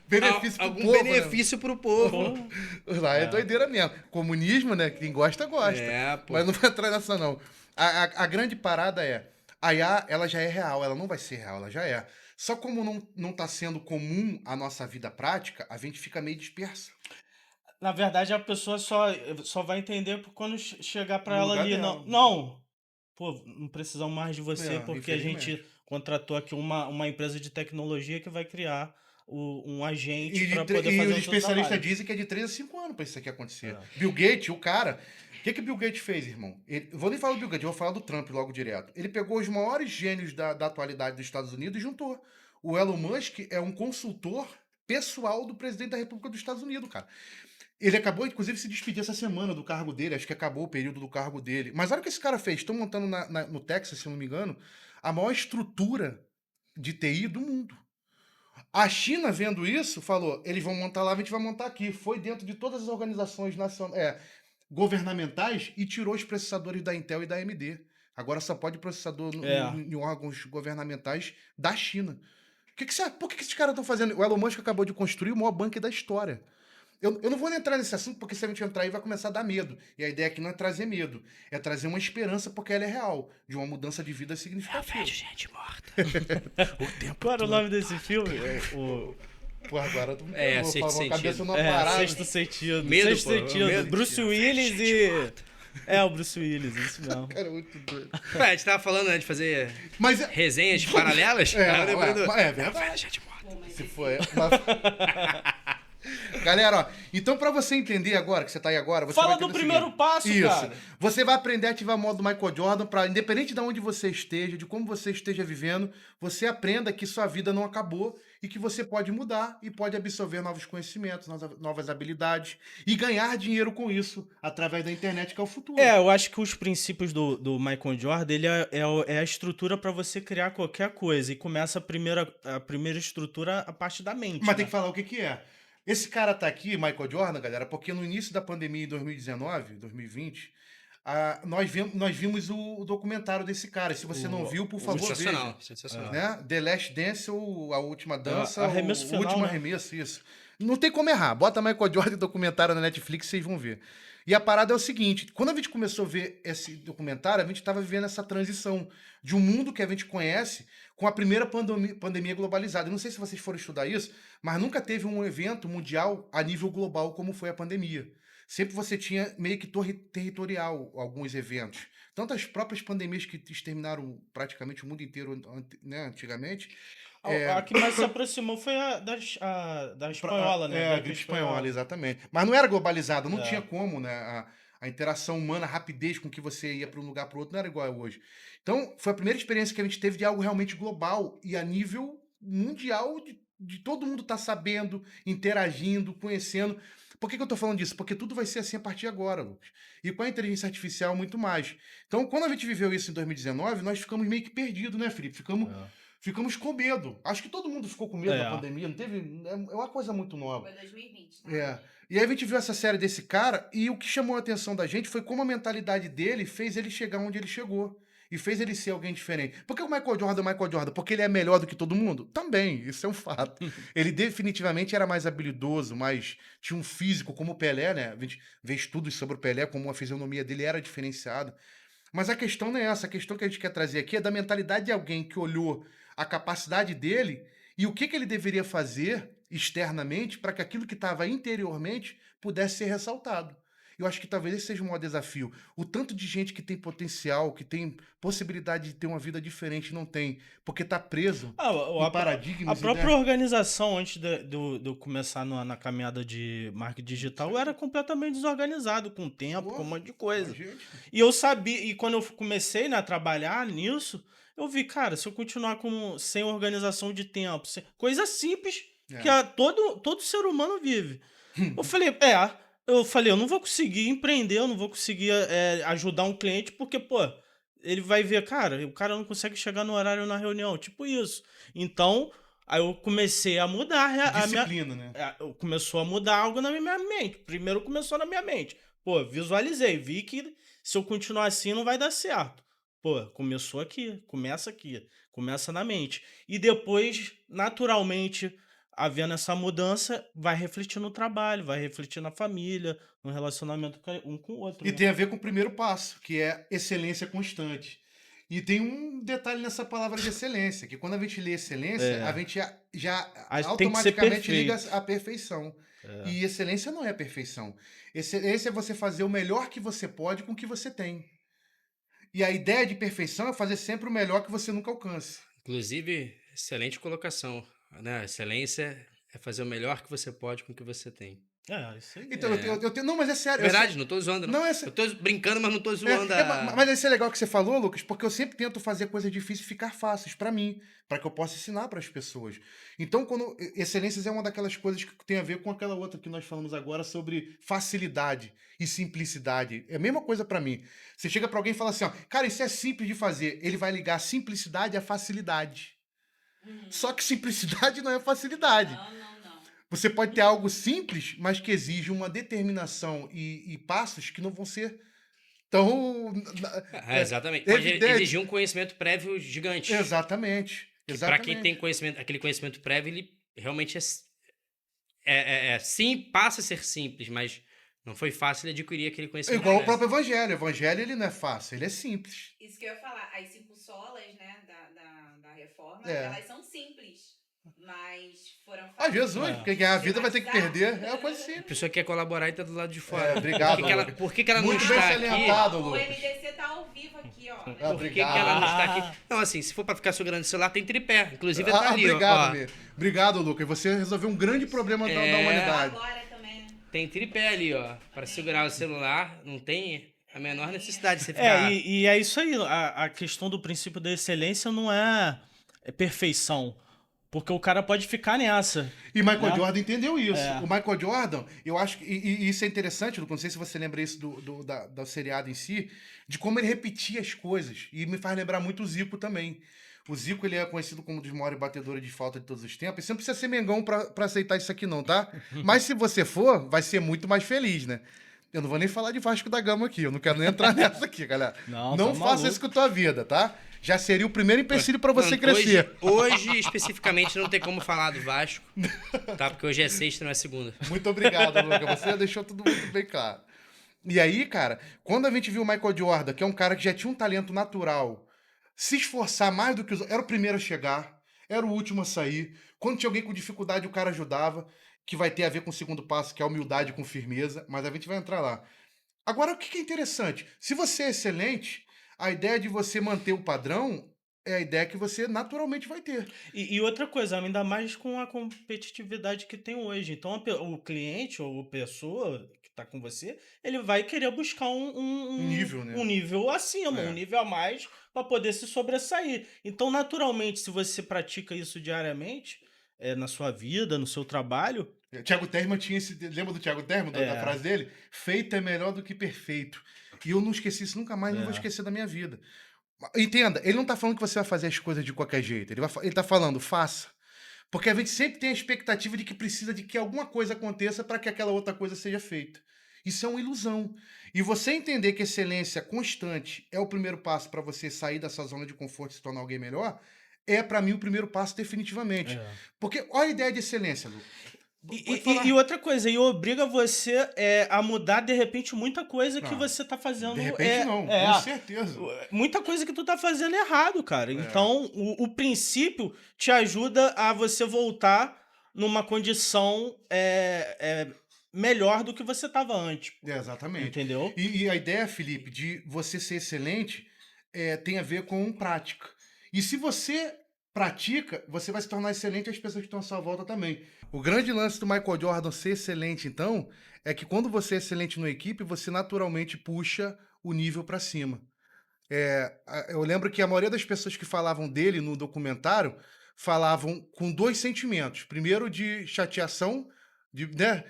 Benefício pro algum povo, né? benefício pro povo. Lá é doideira mesmo. Comunismo, né? Quem gosta, gosta. Pô. Mas não vai entrar nessa, não. A grande parada é, a IA, ela já é real, ela não vai ser real, ela já é. Só como não tá sendo comum a nossa vida prática, a gente fica meio dispersa. Na verdade, a pessoa só vai entender quando chegar pra No ela lugar ali. dela. Não, pô, não precisamos mais de você porque a infelizmente. gente contratou aqui uma empresa de tecnologia que vai criar um agente E, para poder e fazer os o seu especialistas trabalho. dizem que é de 3 a 5 anos pra isso aqui acontecer. É. Bill Gates, o cara. O que Bill Gates fez, irmão? Eu vou nem falar do Bill Gates, eu vou falar do Trump logo direto. Ele pegou os maiores gênios da atualidade dos Estados Unidos e juntou. O Elon Musk é um consultor pessoal do presidente da República dos Estados Unidos, cara. Ele acabou, inclusive, de se despedir essa semana do cargo dele. Acho que acabou o período do cargo dele. Mas olha o que esse cara fez. Estão montando no Texas, se eu não me engano, a maior estrutura de TI do mundo. A China, vendo isso, falou: eles vão montar lá, a gente vai montar aqui. Foi dentro de todas as organizações governamentais e tirou os processadores da Intel e da AMD. Agora só pode processador em órgãos governamentais da China. Por que esses caras estão fazendo? O Elon Musk acabou de construir o maior bunker da história. Eu não vou entrar nesse assunto, porque se a gente entrar aí vai começar a dar medo. E a ideia aqui não é trazer medo, é trazer uma esperança, porque ela é real, de uma mudança de vida significativa. Gente morta. O tempo Qual era o nome desse filme? Pô, agora tu me É, pegou, Sexto a cabeça Sentido. numa parada. Sexto Sentido. Medo, Sexto pô, Sentido. medo. Bruce Willis e... o Bruce Willis, isso mesmo. Cara, muito doido. A gente tava falando, né, de fazer Mas resenhas paralelas. Aí eu lembrei do- é verdade. Gente morta. Se for. Galera, ó, então pra você entender agora, que você tá aí agora, você Fala vai do entender o primeiro seguinte. passo, Isso. cara. Você vai aprender a ativar o modo Michael Jordan pra, independente de onde você esteja, de como você esteja vivendo, você aprenda que sua vida não acabou e que você pode mudar e pode absorver novos conhecimentos, novas habilidades e ganhar dinheiro com isso através da internet, que é o futuro. Eu acho que os princípios do Michael Jordan, ele é a estrutura para você criar qualquer coisa. E começa a primeira estrutura a parte da mente. Mas né? tem que falar o que é. Esse cara tá aqui, Michael Jordan, galera, porque no início da pandemia em 2019, 2020, nós vimos o documentário desse cara. Se você não viu, por favor, veja. Sensacional, sensacional. Né? The Last Dance ou A Última Dança, Arremesso o final, Último né? Arremesso, isso. Não tem como errar. Bota Michael Jordan documentário na Netflix, vocês vão ver. E a parada é o seguinte, quando a gente começou a ver esse documentário, a gente estava vivendo essa transição de um mundo que a gente conhece com a primeira pandemia globalizada. Eu não sei se vocês foram estudar isso, mas nunca teve um evento mundial a nível global como foi a pandemia. Sempre você tinha meio que territorial alguns eventos. Tanto as próprias pandemias que exterminaram praticamente o mundo inteiro, né, antigamente. A que mais se aproximou foi a da espanhola, né? A gripe espanhola, exatamente. Mas não era globalizado, não tinha como, né? A interação humana, a rapidez com que você ia para um lugar para o outro não era igual a hoje. Então, foi a primeira experiência que a gente teve de algo realmente global e a nível mundial de todo mundo estar sabendo, interagindo, conhecendo. Por que eu tô falando disso? Porque tudo vai ser assim a partir de agora, Lucas. E com a inteligência artificial, muito mais. Então, quando a gente viveu isso em 2019, nós ficamos meio que perdidos, né, Felipe? Ficamos com medo. Acho que todo mundo ficou com medo da pandemia, não teve? É uma coisa muito nova. Foi 2020, né? E aí a gente viu essa série desse cara e o que chamou a atenção da gente foi como a mentalidade dele fez ele chegar onde ele chegou. e fez ele ser alguém diferente. Por que o Michael Jordan é o Michael Jordan? Porque ele é melhor do que todo mundo? Também, isso é um fato. Ele definitivamente era mais habilidoso, tinha um físico como o Pelé, né? A gente vê estudos sobre o Pelé, como a fisionomia dele era diferenciada. Mas a questão não é essa, a questão que a gente quer trazer aqui é da mentalidade de alguém que olhou a capacidade dele e o que ele deveria fazer externamente para que aquilo que estava interiormente pudesse ser ressaltado. Eu acho que talvez esse seja o maior desafio. O tanto de gente que tem potencial, que tem possibilidade de ter uma vida diferente, não tem, porque está preso em A paradigmas. própria organização, antes de eu começar na caminhada de marketing digital, eu era completamente desorganizado, com tempo, com um monte de coisa. E eu sabia, e quando eu comecei, né, a trabalhar nisso, eu vi, cara, se eu continuar sem organização de tempo, coisa simples que todo ser humano vive. Eu não vou conseguir empreender, eu não vou conseguir ajudar um cliente, porque, pô, ele vai ver, cara, o cara não consegue chegar no horário na reunião, tipo isso. Então, aí eu comecei a mudar disciplina, né? Começou a mudar algo na minha mente. Primeiro começou na minha mente. Pô, visualizei, vi que se eu continuar assim não vai dar certo. Pô, começou aqui, começa na mente. E depois, naturalmente, havendo essa mudança, vai refletir no trabalho, vai refletir na família, no relacionamento um com o outro. E né? tem a ver com o primeiro passo, que é excelência constante. E tem um detalhe nessa palavra de excelência, que quando a gente lê excelência, a gente já Tem que ser automaticamente liga perfeito. à perfeição. E excelência não é perfeição. Excelência é você fazer o melhor que você pode com o que você tem. E a ideia de perfeição é fazer sempre o melhor que você nunca alcance. Inclusive, excelente colocação, né? Excelência é fazer o melhor que você pode com o que você tem. Isso aí. Então, eu tenho. Não, mas é sério. Verdade, não tô zoando, não. Não, Eu tô brincando, mas não tô zoando Mas isso é legal que você falou, Lucas, porque eu sempre tento fazer coisas difíceis ficar fáceis pra mim, pra que eu possa ensinar pras pessoas. Então, excelências é uma daquelas coisas que tem a ver com aquela outra que nós falamos agora sobre facilidade e simplicidade. É a mesma coisa pra mim. Você chega pra alguém e fala assim, ó, cara, isso é simples de fazer. Ele vai ligar a simplicidade à facilidade. Só que simplicidade não é facilidade. Não. Você pode ter algo simples, mas que exige uma determinação e passos que não vão ser tão. Exatamente. Pode evidente. exigir um conhecimento prévio gigante. Exatamente. Para quem tem conhecimento, aquele conhecimento prévio, ele realmente sim, passa a ser simples, mas não foi fácil adquirir aquele conhecimento. Igual o prévio. próprio Evangelho. O Evangelho ele não é fácil, ele é simples. Isso que eu ia falar. As 5 solas, né, da reforma, É. elas são simples. Mas foram Ah, Jesus, porque ganhar a vida vai ter que perder. É uma coisa A simples. pessoa quer colaborar e tá do lado de fora. Obrigado. Por que ela não Muito bem está salientado, aqui? O Lucas. MDC tá ao vivo aqui, ó. Ah, Por que ela não está aqui? Não, assim, se for pra ficar segurando o celular, tem tripé. Inclusive tá ali, obrigado, ó. Mê. Obrigado, Lucas. Você resolveu um grande problema da humanidade. Agora também, né? Tem tripé ali, ó. Pra segurar o celular, não tem a menor necessidade de você ficar... E é isso aí. A questão do princípio da excelência não é perfeição. Porque o cara pode ficar nessa. E Michael Jordan entendeu isso. É. O Michael Jordan, eu acho que. E isso é interessante, Lucas, não sei se você lembra isso do seriado em si, de como ele repetia as coisas. E me faz lembrar muito o Zico também. O Zico, ele é conhecido como um dos maiores batedores de falta de todos os tempos. E você não precisa ser Mengão pra aceitar isso aqui, não, tá? Mas se você for, vai ser muito mais feliz, né? Eu não vou nem falar de Vasco da Gama aqui. Eu não quero nem entrar nessa aqui, galera. Não, Não tá faça maluco. isso com a tua vida, tá? Já seria o primeiro empecilho pra você Não, crescer. Hoje, especificamente, não tem como falar do Vasco, tá? Porque hoje é sexta, não é segunda. Muito obrigado, Lucas. Você deixou tudo muito bem claro. E aí, cara, quando a gente viu o Michael Jordan, que é um cara que já tinha um talento natural, se esforçar mais do que os outros, era o primeiro a chegar, era o último a sair. Quando tinha alguém com dificuldade, o cara ajudava, que vai ter a ver com o segundo passo, que é a humildade com firmeza, mas a gente vai entrar lá. Agora, o que é interessante? Se você é excelente, a ideia de você manter o padrão é a ideia que você naturalmente vai ter. E outra coisa, ainda mais com a competitividade que tem hoje. Então, o cliente ou a pessoa que está com você, ele vai querer buscar um nível, né? Um nível acima, É. um nível a mais para poder se sobressair. Então, naturalmente, se você pratica isso diariamente, na sua vida, no seu trabalho... Thiago Terman tinha esse... Lembra do Thiago Terman, da frase dele? Feito é melhor do que perfeito. E eu não esqueci isso nunca mais, não vou esquecer da minha vida. Entenda, ele não tá falando que você vai fazer as coisas de qualquer jeito. Ele tá falando, faça. Porque a gente sempre tem a expectativa de que precisa de que alguma coisa aconteça para que aquela outra coisa seja feita. Isso é uma ilusão. E você entender que excelência constante é o primeiro passo para você sair dessa zona de conforto e se tornar alguém melhor, é para mim o primeiro passo definitivamente. É. Porque olha a ideia de excelência, Lu. Pode E falar. outra coisa, e obriga você a mudar, de repente, muita coisa que Não, você tá fazendo. De repente não, com certeza. Muita coisa que tu tá fazendo errado, cara. Então, o princípio te ajuda a você voltar numa condição melhor do que você tava antes. Exatamente. Entendeu? E a ideia, Felipe, de você ser excelente tem a ver com prática. E se você pratica, você vai se tornar excelente e as pessoas que estão à sua volta também. O grande lance do Michael Jordan ser excelente, então, é que quando você é excelente numa equipe, você naturalmente puxa o nível para cima. Eu lembro que a maioria das pessoas que falavam dele no documentário falavam com dois sentimentos. Primeiro, de chateação, né?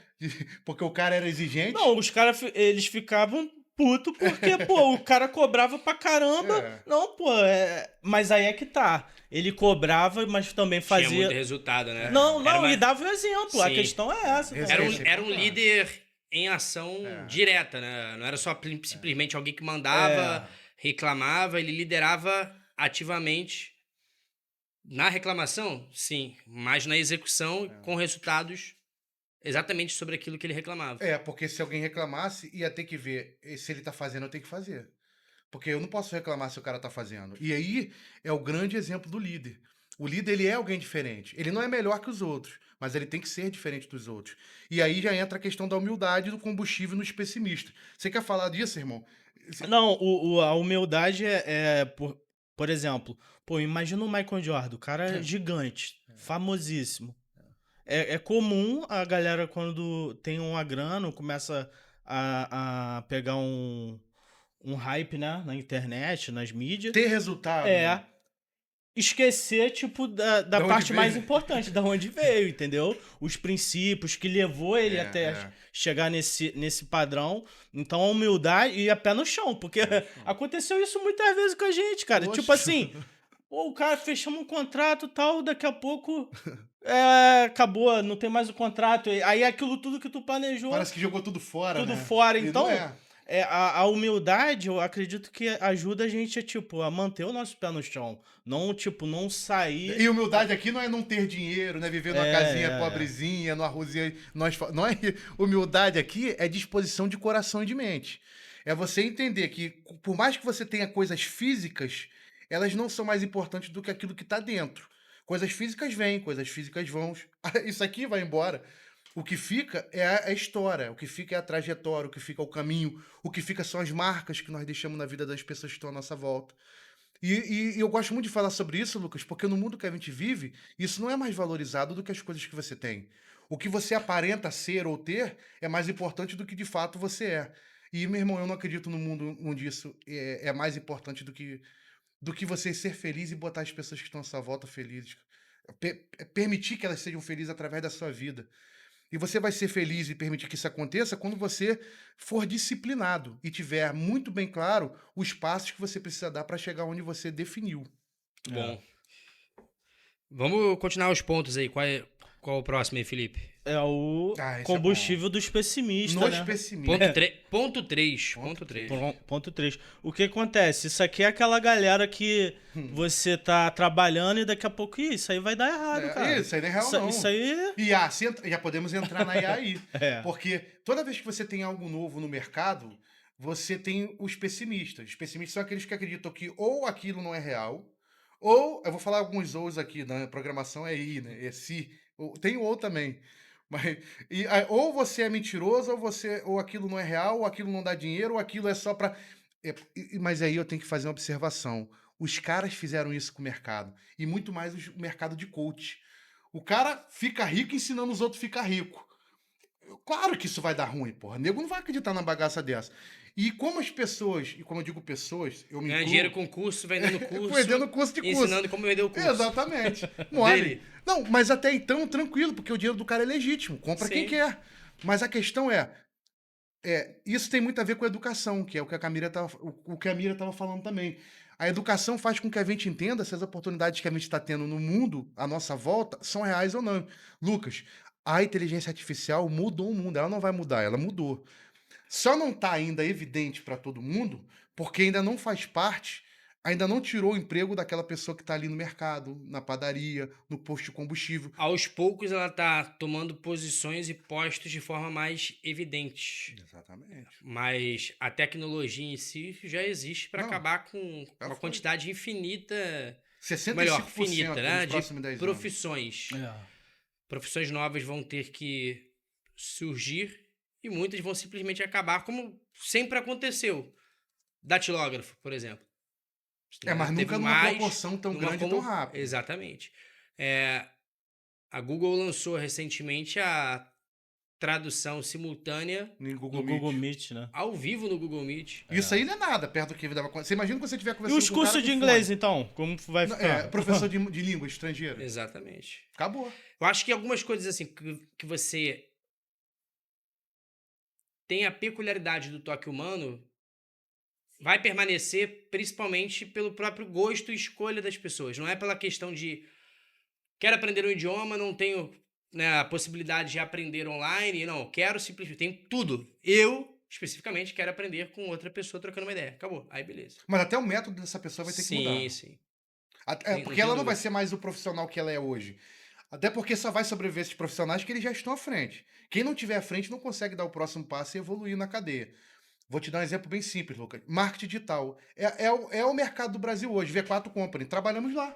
Porque o cara era exigente. Não, os caras, eles ficavam puto porque, pô, o cara cobrava pra caramba. É. Não, pô, mas aí é que tá. Ele cobrava, mas também Tinha fazia... muito resultado, né? Não, Era uma- e dava o exemplo. A Sim. questão é essa. Esse- também. esse- Era um líder em ação direta, né? Não era só simplesmente alguém que mandava, reclamava, ele liderava ativamente. Na reclamação, sim, mas na execução, com resultados exatamente sobre aquilo que ele reclamava. Porque se alguém reclamasse, ia ter que ver se ele tá fazendo, eu tenho que fazer. Porque eu não posso reclamar se o cara tá fazendo. E aí é o grande exemplo do líder. O líder, ele é alguém diferente. Ele não é melhor que os outros, mas ele tem que ser diferente dos outros. E aí já entra a questão da humildade do combustível nos pessimistas. Você quer falar disso, irmão? Não, a humildade por exemplo, pô, imagina o Michael Jordan, o cara gigante, famosíssimo. É comum a galera, quando tem uma grana, começa a pegar um hype, né, na internet, nas mídias. Ter resultado. né? Esquecer, tipo, da Da onde parte veio. mais importante, da onde veio, entendeu? Os princípios que levou ele até chegar nesse padrão. Então, a humildade e a pé no chão, porque aconteceu isso muitas vezes com a gente, cara. Poxa. Tipo assim, pô, o cara fechamos um contrato e tal, daqui a pouco acabou, não tem mais o contrato. Aí aquilo tudo que tu planejou, Parece que jogou tudo fora, tudo né? fora. E Então, não é. a humildade, eu acredito que ajuda a gente a manter o nosso pé no chão. Não, não sair... E humildade aqui não é não ter dinheiro, né? Viver numa casinha pobrezinha, numa ruzinha. Não é humildade aqui é disposição de coração e de mente. É você entender que, por mais que você tenha coisas físicas, elas não são mais importantes do que aquilo que está dentro. Coisas físicas vêm, coisas físicas vão. Isso aqui vai embora. O que fica é a história, o que fica é a trajetória, o que fica é o caminho, o que fica são as marcas que nós deixamos na vida das pessoas que estão à nossa volta. E eu gosto muito de falar sobre isso, Lucas, porque no mundo que a gente vive, isso não é mais valorizado do que as coisas que você tem. O que você aparenta ser ou ter é mais importante do que de fato você é. E, meu irmão, eu não acredito no mundo onde isso é mais importante do que você ser feliz e botar as pessoas que estão à sua volta felizes. Permitir que elas sejam felizes através da sua vida. E você vai ser feliz e permitir que isso aconteça quando você for disciplinado e tiver muito bem claro os passos que você precisa dar para chegar onde você definiu. Bom. Vamos continuar os pontos aí. Qual o próximo aí, Felipe? É o esse é combustível dos pessimistas, Nos né? pessimistas. Ponto 3. Ponto 3. O que acontece? Isso aqui é aquela galera que você tá trabalhando e daqui a pouco, isso aí vai dar errado, cara. Isso aí não é real, não. Isso aí... IA, já podemos entrar na IA aí. É. Porque toda vez que você tem algo novo no mercado, você tem os pessimistas. Os pessimistas são aqueles que acreditam que ou aquilo não é real, ou, eu vou falar alguns ou's aqui, na programação é I, né? É si. Tem ou também. Mas, ou você é mentiroso, ou aquilo não é real, ou aquilo não dá dinheiro, ou aquilo é só para. Mas aí eu tenho que fazer uma observação. Os caras fizeram isso com o mercado. E muito mais o mercado de coach. O cara fica rico ensinando os outros a ficar rico. Claro que isso vai dar ruim, porra. O nego não vai acreditar na bagaça dessa. E como as pessoas, e como eu digo pessoas, eu me Ganhar incluo... dinheiro com curso, vendendo curso. Vendendo curso de curso. Ensinando como vender o curso. Exatamente. Mole. Dele. Não, mas até então, tranquilo, porque o dinheiro do cara é legítimo. Compra quem Sim. quer. Mas a questão isso tem muito a ver com a educação, que é o que a Mira estava falando também. A educação faz com que a gente entenda se as oportunidades que a gente está tendo no mundo, à nossa volta, são reais ou não. Lucas, a inteligência artificial mudou o mundo. Ela não vai mudar, ela mudou. Só não tá ainda evidente para todo mundo, porque ainda não faz parte, ainda não tirou o emprego daquela pessoa que está ali no mercado, na padaria, no posto de combustível. Aos poucos ela tá tomando posições e postos de forma mais evidente. Exatamente. Mas a tecnologia em si já existe para Não, acabar com já uma foi. quantidade infinita, 65% melhor, finita, né? nos De próximos 10 anos. profissões. É. Profissões novas vão ter que surgir e muitas vão simplesmente acabar, como sempre aconteceu. Datilógrafo, por exemplo. Mas Teve nunca numa mais, proporção tão numa grande e tão rápida. Exatamente. É, a Google lançou recentemente a tradução simultânea No Google No Meet. Google Meet, né? ao vivo no Google Meet. Isso aí não é nada perto do que dava. Você imagina quando você estiver E conversando os com um cara cursos com de inglês, fone. então? Como vai Não, ficar? professor de língua estrangeira. Exatamente. Acabou. Eu acho que algumas coisas assim que você tem a peculiaridade do toque humano vai permanecer principalmente pelo próprio gosto e escolha das pessoas. Não é pela questão de quero aprender um idioma, não tenho, né, a possibilidade de aprender online. Não, quero simplesmente. Tenho tudo. Eu, especificamente, quero aprender com outra pessoa trocando uma ideia. Acabou. Aí, beleza. Mas até o método dessa pessoa vai ter que mudar. Sim. Não Porque tem ela não vai dúvida. ser mais o profissional que ela é hoje. Até porque só vai sobreviver esses profissionais que eles já estão à frente. Quem não tiver à frente não consegue dar o próximo passo e evoluir na cadeia. Vou te dar um exemplo bem simples, Lucas. Marketing digital. É o mercado do Brasil hoje, V4 Company. Trabalhamos lá.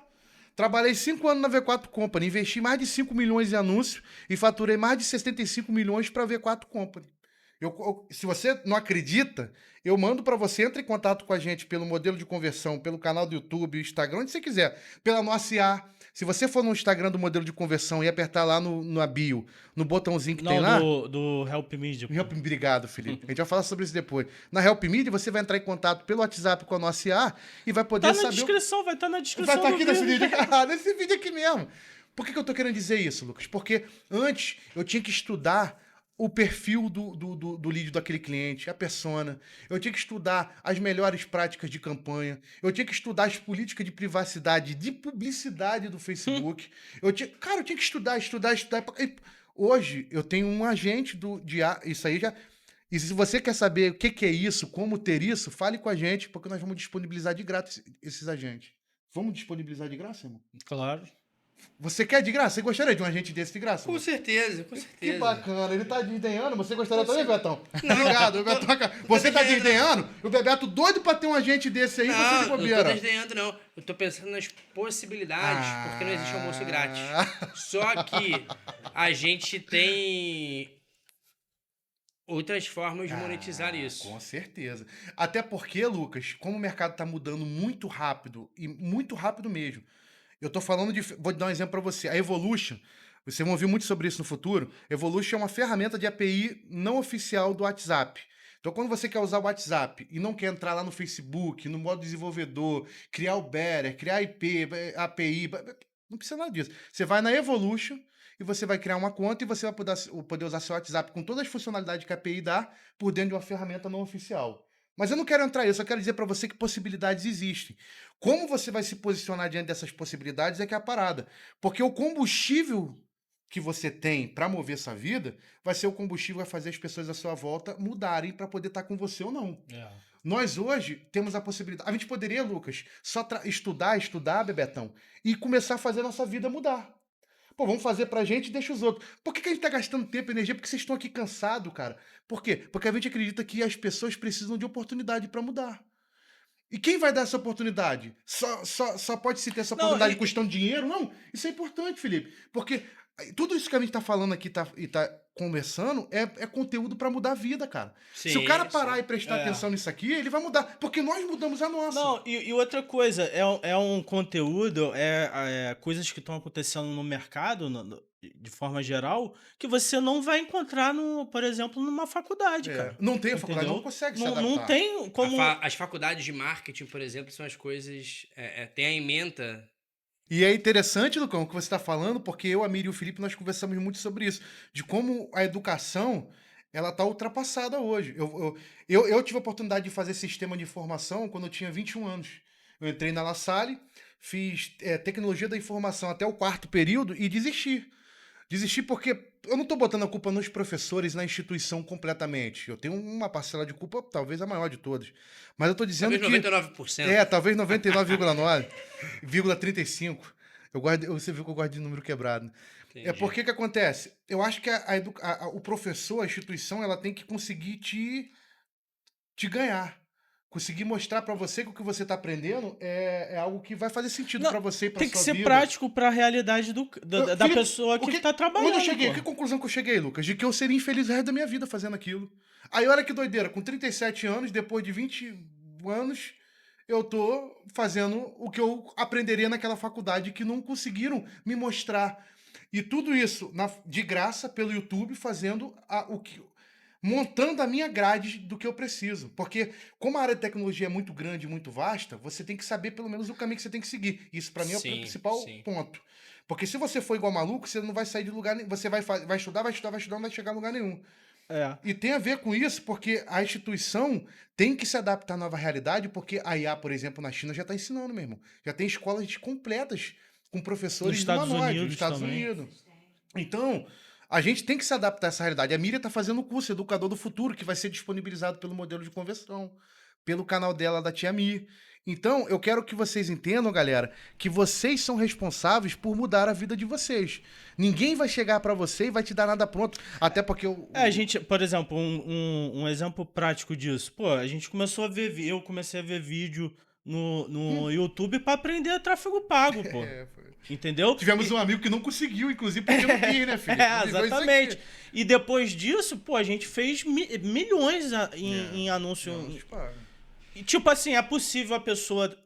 Trabalhei 5 anos na V4 Company, investi mais de 5 milhões em anúncios e faturei mais de 65 milhões para a V4 Company. Se você não acredita, eu mando para você, entre em contato com a gente pelo modelo de conversão, pelo canal do YouTube, Instagram, onde você quiser, pela nossa IA. Se você for no Instagram do modelo de conversão e apertar lá na bio, no botãozinho que tem Não, lá... do Help Me. Obrigado, Felipe. A gente vai falar sobre isso depois. Na Help Me, você vai entrar em contato pelo WhatsApp com a nossa IA e vai poder Tá na saber... descrição, vai estar na Vai descrição estar do aqui nesse vídeo. vídeo, nesse vídeo aqui mesmo. Por que eu tô querendo dizer isso, Lucas? Porque antes eu tinha que estudar o perfil do lead daquele cliente, a persona. Eu tinha que estudar as melhores práticas de campanha. Eu tinha que estudar as políticas de privacidade, de publicidade do Facebook. Eu tinha que estudar. E hoje eu tenho um agente isso aí já. E se você quer saber o que é isso, como ter isso, fale com a gente, porque nós vamos disponibilizar de graça esses agentes. Vamos disponibilizar de graça, irmão? Claro. Você quer de graça? Você gostaria de um agente desse de graça? Com Lucas? certeza, com Que certeza. bacana, ele tá desdenhando. Você gostaria Com também, cer- Betão? Não. Obrigado, Betão. Você tá desdenhando, desdenhando? O Bebeto doido pra ter um agente desse aí, você de Não, não tô bobeira. desdenhando, não. Eu tô pensando nas possibilidades, porque não existe almoço grátis. Ah. Só que a gente tem outras formas de monetizar isso. Com certeza. Até porque, Lucas, como o mercado tá mudando muito rápido, e muito rápido mesmo. Eu tô falando de... Vou dar um exemplo para você. A Evolution, você vai ouvir muito sobre isso no futuro. Evolution é uma ferramenta de API não oficial do WhatsApp. Então, quando você quer usar o WhatsApp e não quer entrar lá no Facebook, no modo desenvolvedor, criar o banner, criar IP, API, não precisa nada disso. Você vai na Evolution e você vai criar uma conta e você vai poder usar seu WhatsApp com todas as funcionalidades que a API dá por dentro de uma ferramenta não oficial. Mas eu não quero entrar nisso, eu quero dizer para você que possibilidades existem. Como você vai se posicionar diante dessas possibilidades é que é a parada. Porque o combustível que você tem para mover essa vida vai ser o combustível que vai fazer as pessoas à sua volta mudarem para poder estar com você ou não. Nós hoje temos a possibilidade. A gente poderia, Lucas, só estudar, Bebetão, e começar a fazer a nossa vida mudar. Pô, vamos fazer pra gente e deixa os outros. Por que a gente tá gastando tempo e energia? Porque vocês estão aqui cansados, cara. Por quê? Porque a gente acredita que as pessoas precisam de oportunidade para mudar. E quem vai dar essa oportunidade? Só pode se ter essa oportunidade custando dinheiro? Não, isso é importante, Felipe. Porque tudo isso que a gente tá falando aqui e tá conversando é conteúdo para mudar a vida, cara. Se o cara parar e prestar atenção nisso aqui, ele vai mudar. Porque nós mudamos a nossa. Não, e outra coisa, é um conteúdo, coisas que estão acontecendo no mercado, de forma geral, que você não vai encontrar, por exemplo, numa faculdade, cara. Não tem a faculdade, Entendeu? não consegue se Não, adaptar. não tem como... As faculdades de marketing, por exemplo, são as coisas... tem a ementa... E é interessante, Lucão, o que você está falando, porque eu, a Miri e o Felipe, nós conversamos muito sobre isso, de como a educação, ela está ultrapassada hoje. Eu tive a oportunidade de fazer sistema de informação quando eu tinha 21 anos. Eu entrei na La Salle, fiz tecnologia da informação até o 4º período e desisti. Desisti porque eu não tô botando a culpa nos professores, na instituição completamente. Eu tenho uma parcela de culpa, talvez a maior de todas. Mas eu tô dizendo Talvez que... 99%. Talvez 99,9,35. Você viu que eu gosto de número quebrado. É Entendi. porque que acontece? Eu acho que o professor, a instituição, ela tem que conseguir te ganhar. Conseguir mostrar pra você que o que você tá aprendendo é algo que vai fazer sentido Não, pra você e pra tem que sua ser vida. prático pra realidade da Felipe, pessoa que tá onde eu trabalhando, cheguei? pô. Que conclusão que eu cheguei, Lucas? De que eu seria infeliz o resto da minha vida fazendo aquilo. Aí olha que doideira, com 37 anos, depois de 20 anos, eu tô fazendo o que eu aprenderia naquela faculdade que não conseguiram me mostrar. E tudo isso de graça pelo YouTube, fazendo montando a minha grade do que eu preciso. Porque, como a área de tecnologia é muito grande, muito vasta, você tem que saber pelo menos o caminho que você tem que seguir. Isso, pra mim, é o Sim, principal sim. ponto. Porque se você for igual maluco, você não vai sair de lugar nenhum. Você vai estudar, vai estudar, vai estudar, não vai chegar a lugar nenhum. É. E tem a ver com isso, porque a instituição tem que se adaptar à nova realidade, porque a IA, por exemplo, na China já está ensinando, meu irmão. Já tem escolas completas com Nos professores Estados humanoides nos Unidos Estados também. Unidos. Então, a gente tem que se adaptar a essa realidade. A Miriam está fazendo o curso Educador do Futuro, que vai ser disponibilizado pelo modelo de conversão, pelo canal dela da Tia Mi. Então, eu quero que vocês entendam, galera, que vocês são responsáveis por mudar a vida de vocês. Ninguém vai chegar para você e vai te dar nada pronto. Até porque A gente, por exemplo, um exemplo prático disso. Pô, a gente começou a ver, eu comecei a ver vídeo no YouTube pra aprender tráfego pago, pô. foi. Entendeu? Tivemos um amigo que não conseguiu, inclusive, porque não quis, né, filho? É, exatamente. E depois disso, pô, a gente fez milhões em anúncio. E, tipo assim, é possível a pessoa,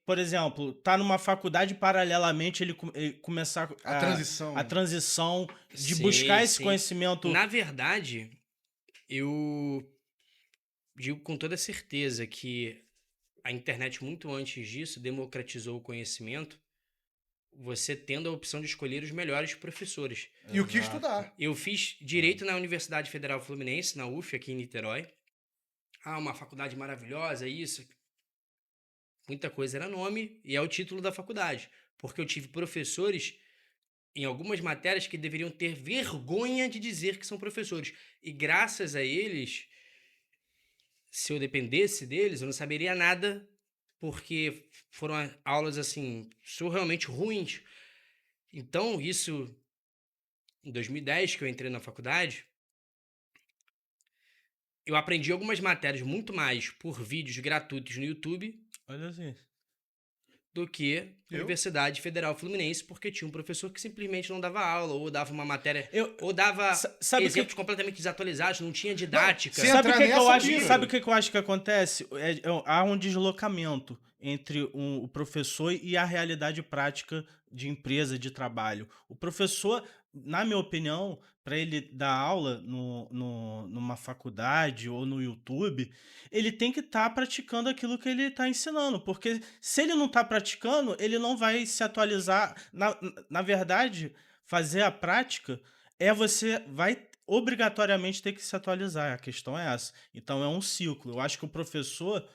por exemplo, tá numa faculdade paralelamente ele começar A transição. a transição de Sim, buscar esse sim. conhecimento. Na verdade, eu digo com toda certeza que a internet, muito antes disso, democratizou o conhecimento, você tendo a opção de escolher os melhores professores. E o que Exato. estudar. Eu fiz Direito na Universidade Federal Fluminense, na UF, aqui em Niterói. Uma faculdade maravilhosa, isso. Muita coisa era nome e é o título da faculdade. Porque eu tive professores em algumas matérias que deveriam ter vergonha de dizer que são professores. E graças a eles, se eu dependesse deles, eu não saberia nada, porque foram aulas, assim, surrealmente ruins. Então, isso, em 2010, que eu entrei na faculdade, eu aprendi algumas matérias muito mais por vídeos gratuitos no YouTube Olha assim. do que a Universidade Federal Fluminense, porque tinha um professor que simplesmente não dava aula, ou dava uma matéria, ou dava exemplos completamente desatualizados, não tinha didática. Não, Sabe o que, eu acho? pira. Sabe o que eu acho que acontece? Há um deslocamento entre o professor e a realidade prática de empresa, de trabalho. O professor, na minha opinião, para ele dar aula numa faculdade ou no YouTube, ele tem que estar praticando aquilo que ele está ensinando, porque se ele não está praticando, ele não vai se atualizar. Na verdade, fazer a prática você vai obrigatoriamente ter que se atualizar. A questão é essa. Então é um ciclo. Eu acho que o professor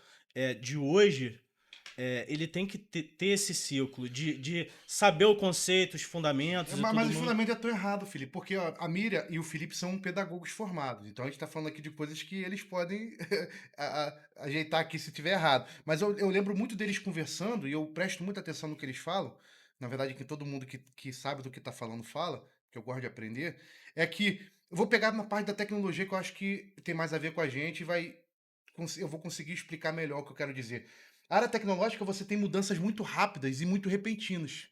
de hoje ele tem que ter esse ciclo de saber o conceito, os fundamentos. Mas os fundamentos estão errados, Felipe, porque ó, a Miriam e o Felipe são pedagogos formados. Então a gente está falando aqui de coisas que eles podem ajeitar aqui se tiver errado. Mas eu lembro muito deles conversando e eu presto muita atenção no que eles falam. Na verdade, que todo mundo que sabe do que está falando fala, que eu gosto de aprender, é que eu vou pegar uma parte da tecnologia que eu acho que tem mais a ver com a gente e eu vou conseguir explicar melhor o que eu quero dizer. A área tecnológica, você tem mudanças muito rápidas e muito repentinas.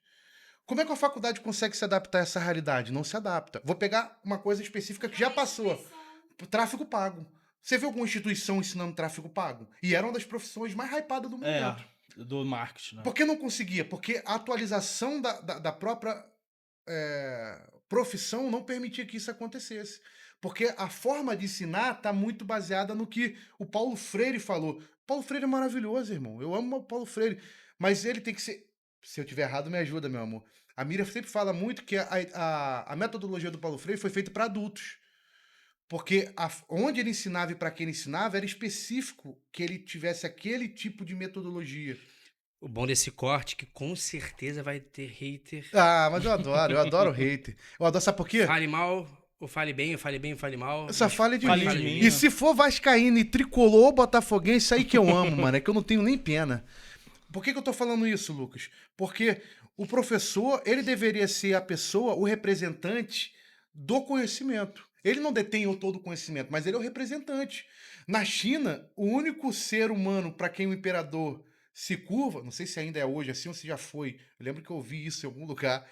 Como é que a faculdade consegue se adaptar a essa realidade? Não se adapta. Vou pegar uma coisa específica que já passou. Tráfego pago. Você viu alguma instituição ensinando tráfego pago? E era uma das profissões mais hypadas do momento. Do marketing, né? Por que não conseguia? Porque a atualização da própria profissão não permitia que isso acontecesse. Porque a forma de ensinar está muito baseada no que o Paulo Freire falou. Paulo Freire é maravilhoso, irmão. Eu amo o Paulo Freire. Mas ele tem que ser... Se eu tiver errado, me ajuda, meu amor. A Miriam sempre fala muito que a metodologia do Paulo Freire foi feita para adultos. Porque onde ele ensinava e para quem ele ensinava era específico que ele tivesse aquele tipo de metodologia. O bom desse corte é que com certeza vai ter hater. Ah, mas eu adoro hater. Eu adoro, sabe por quê? Fale mal, ou fale bem, ou fale bem, ou fale mal. Eu só mas fale de Fale mim. de mim, E né? se for vascaíno e tricolor ou botafoguense, isso aí que eu amo, mano. É que eu não tenho nem pena. Por que eu tô falando isso, Lucas? Porque o professor, ele deveria ser a pessoa, o representante do conhecimento. Ele não detém todo o conhecimento, mas ele é o representante. Na China, o único ser humano para quem o imperador se curva, não sei se ainda é hoje assim ou se já foi, eu lembro que eu ouvi isso em algum lugar,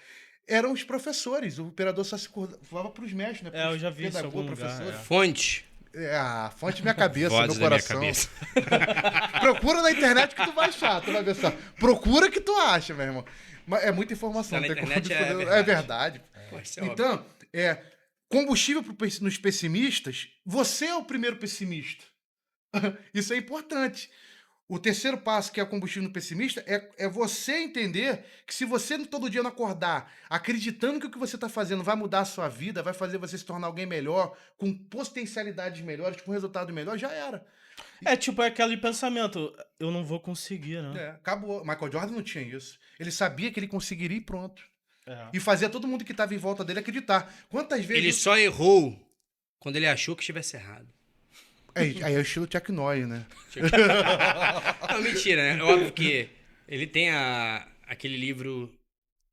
eram os professores. O imperador só se curvava para os mestres, né? Eu já vi isso em algum lugar, professores. Fonte. É, fonte minha cabeça, Vozes meu da minha coração. cabeça. Procura na internet que tu vai achar, tu vai ver só. Procura que tu acha, meu irmão. Mas é muita informação. Tá na não tem como internet, é defender. verdade. É verdade. Pô, isso é óbvio. Então, combustível nos pessimistas, você é o primeiro pessimista. Isso é importante. O terceiro passo, que é o combustível no pessimista, é você entender que se você todo dia não acordar acreditando que o que você está fazendo vai mudar a sua vida, vai fazer você se tornar alguém melhor, com potencialidades melhores, com resultado melhor, já era. É tipo aquele pensamento, eu não vou conseguir, né? Acabou. Michael Jordan não tinha isso. Ele sabia que ele conseguiria e pronto. É. E fazia todo mundo que estava em volta dele acreditar. Quantas vezes... Ele só errou quando ele achou que estivesse errado. Aí é o estilo Chuck Norris, né? Não, mentira, né? É óbvio que ele tem aquele livro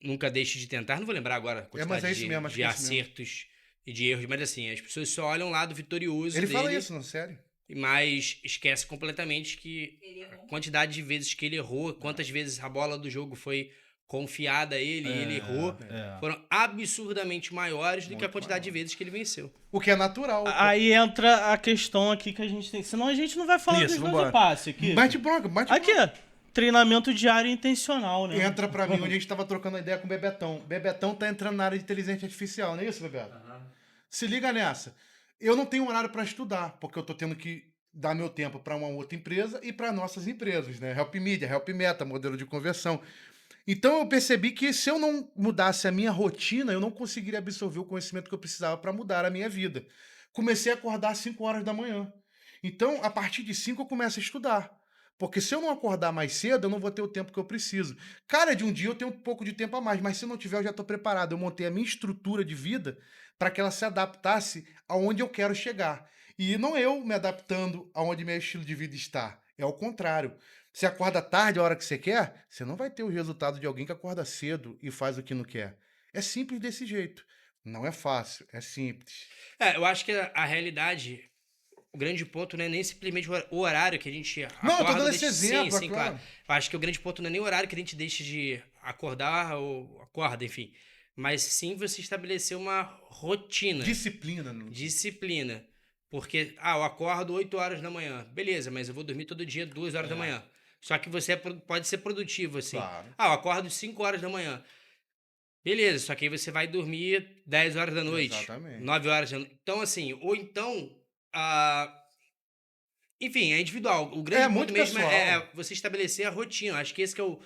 Nunca Deixe de Tentar. Não vou lembrar agora a quantidade mas é isso de, mesmo, acho de que é isso mesmo. acertos e de erros. Mas assim, as pessoas só olham o lado vitorioso Ele dele. fala isso, não, sério. Mas esquece completamente que Ele a errou. quantidade de vezes que ele errou, quantas vezes a bola do jogo foi confiada a ele e ele errou, foram absurdamente maiores do que a Muito quantidade de maior. vezes que ele venceu. O que é natural. Aí entra a questão aqui que a gente tem. Senão a gente não vai falar Isso, dos vambora. 12 passes aqui. Bate bronca, bate Aqui, bronca. treinamento diário intencional, né? Entra pra mim onde a gente tava trocando ideia com o Bebetão. Bebetão tá entrando na área de inteligência artificial, não é isso, Bebeto? Se liga nessa. Eu não tenho horário pra estudar, porque eu tô tendo que dar meu tempo pra uma outra empresa e pra nossas empresas, né? Help Media, Help Meta, modelo de conversão. Então eu percebi que se eu não mudasse a minha rotina, eu não conseguiria absorver o conhecimento que eu precisava para mudar a minha vida. Comecei a acordar às 5 horas da manhã. Então, a partir de 5 eu começo a estudar. Porque se eu não acordar mais cedo, eu não vou ter o tempo que eu preciso. Cara, de um dia eu tenho um pouco de tempo a mais, mas se não tiver, eu já estou preparado. Eu montei a minha estrutura de vida para que ela se adaptasse aonde eu quero chegar. E não eu me adaptando aonde meu estilo de vida está. É o contrário. Você acorda tarde a hora que você quer, você não vai ter o resultado de alguém que acorda cedo e faz o que não quer. É simples desse jeito. Não é fácil, é simples. Eu acho que a realidade, o grande ponto não é nem simplesmente o horário que a gente Não, eu tô acorda. dando esse exemplo, sim, é claro. claro. Eu acho que o grande ponto não é nem o horário que a gente deixa de acordar ou acorda, enfim. Mas sim você estabelecer uma rotina. Disciplina. Disciplina. Porque, eu acordo 8 horas da manhã. Beleza, mas eu vou dormir todo dia 2 horas da manhã. Só que você pode ser produtivo, assim. Claro. Eu acordo 5 horas da manhã. Beleza, só que aí você vai dormir 10 horas da noite. Exatamente. 9 horas da noite. Então, assim, ou então... Enfim, é individual. O grande ponto muito mesmo pessoal. é você estabelecer a rotina. Acho que esse que é o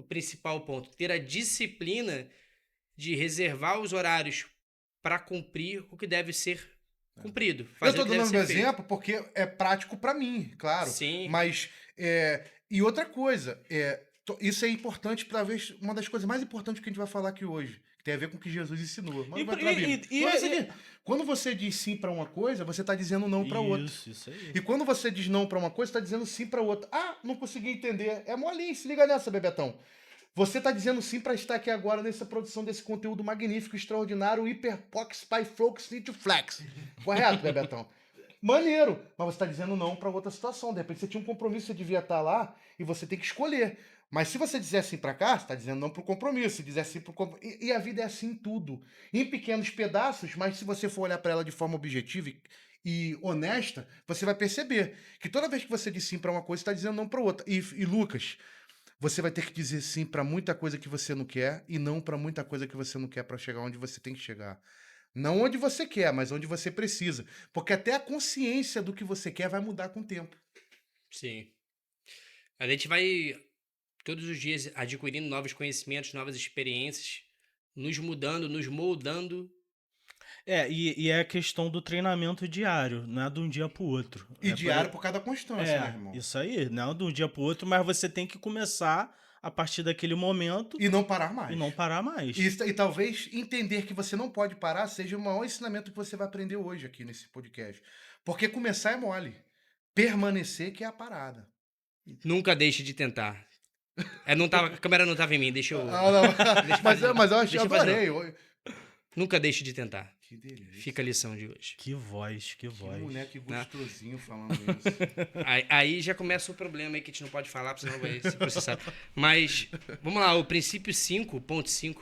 principal ponto. Ter a disciplina de reservar os horários para cumprir o que deve ser cumprido. Eu Fazer tô o que deve dando um ser feito. exemplo porque é prático pra mim, claro. Sim. Mas, e outra coisa, isso é importante, talvez uma das coisas mais importantes que a gente vai falar aqui hoje, que tem a ver com o que Jesus ensinou. Mas vai pra Bíblia. Quando você diz sim pra uma coisa, você tá dizendo não pra outra. Isso aí. E quando você diz não pra uma coisa, você tá dizendo sim pra outra. Ah, não consegui entender. É molinho, se liga nessa, Bebetão. Você tá dizendo sim pra estar aqui agora nessa produção desse conteúdo magnífico, extraordinário, Hyperpox Pyflox Flex. Correto, Bebetão? Maneiro. Mas você tá dizendo não pra outra situação. De repente você tinha um compromisso, você devia estar lá e você tem que escolher. Mas se você disser sim pra cá, você tá dizendo não pro compromisso. Se dizer sim pro compromisso. E a vida é assim em tudo. Em pequenos pedaços, mas se você for olhar pra ela de forma objetiva e honesta, você vai perceber que toda vez que você diz sim pra uma coisa, você tá dizendo não pra outra. E Lucas, você vai ter que dizer sim pra muita coisa que você não quer e não pra muita coisa que você não quer pra chegar onde você tem que chegar. Não onde você quer, mas onde você precisa. Porque até a consciência do que você quer vai mudar com o tempo. Sim. A gente vai todos os dias adquirindo novos conhecimentos, novas experiências, nos mudando, nos moldando. E é a questão do treinamento diário, não é de um dia pro outro. E diário por causa da constância, né, irmão? Isso aí, não é de um dia pro outro, mas você tem que começar a partir daquele momento E não parar mais. e não parar mais. E talvez entender que você não pode parar seja o maior ensinamento que você vai aprender hoje aqui nesse podcast. Porque começar é mole. Permanecer que é a parada. Nunca deixe de tentar. A câmera não tava em mim, deixa eu. Não. Deixa eu fazer. Mas eu Deixa eu fazer. adorei. Nunca deixe de tentar. Que delícia. Fica a lição de hoje. Que voz, que Que voz. moleque gostosinho falando isso. Aí já começa o problema aí que a gente não pode falar, porque senão vai ser processado. Mas, vamos lá, o princípio 5.5.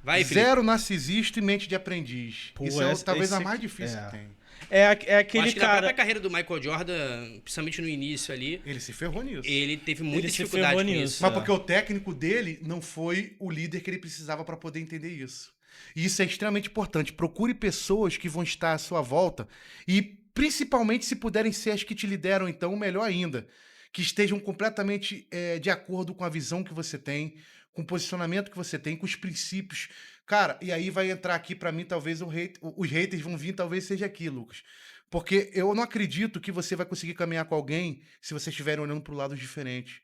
Vai, Felipe. Zero narcisista e mente de aprendiz. Pô, Isso é esse- talvez a esse- mais difícil é. que tem. É Eu aquele acho que na cara. própria carreira do Michael Jordan, principalmente no início ali, Ele se ferrou nisso. ele teve muita Ele se dificuldade ferrou com nisso. isso. Mas porque o técnico dele não foi o líder que ele precisava para poder entender isso. E isso é extremamente importante. Procure pessoas que vão estar à sua volta e, principalmente, se puderem ser as que te lideram, então, melhor ainda. Que estejam completamente de acordo com a visão que você tem, com o posicionamento que você tem, com os princípios. Cara, e aí vai entrar aqui, para mim, talvez os haters vão vir, talvez seja aqui, Lucas. Porque eu não acredito que você vai conseguir caminhar com alguém se vocês estiverem olhando para lados diferentes.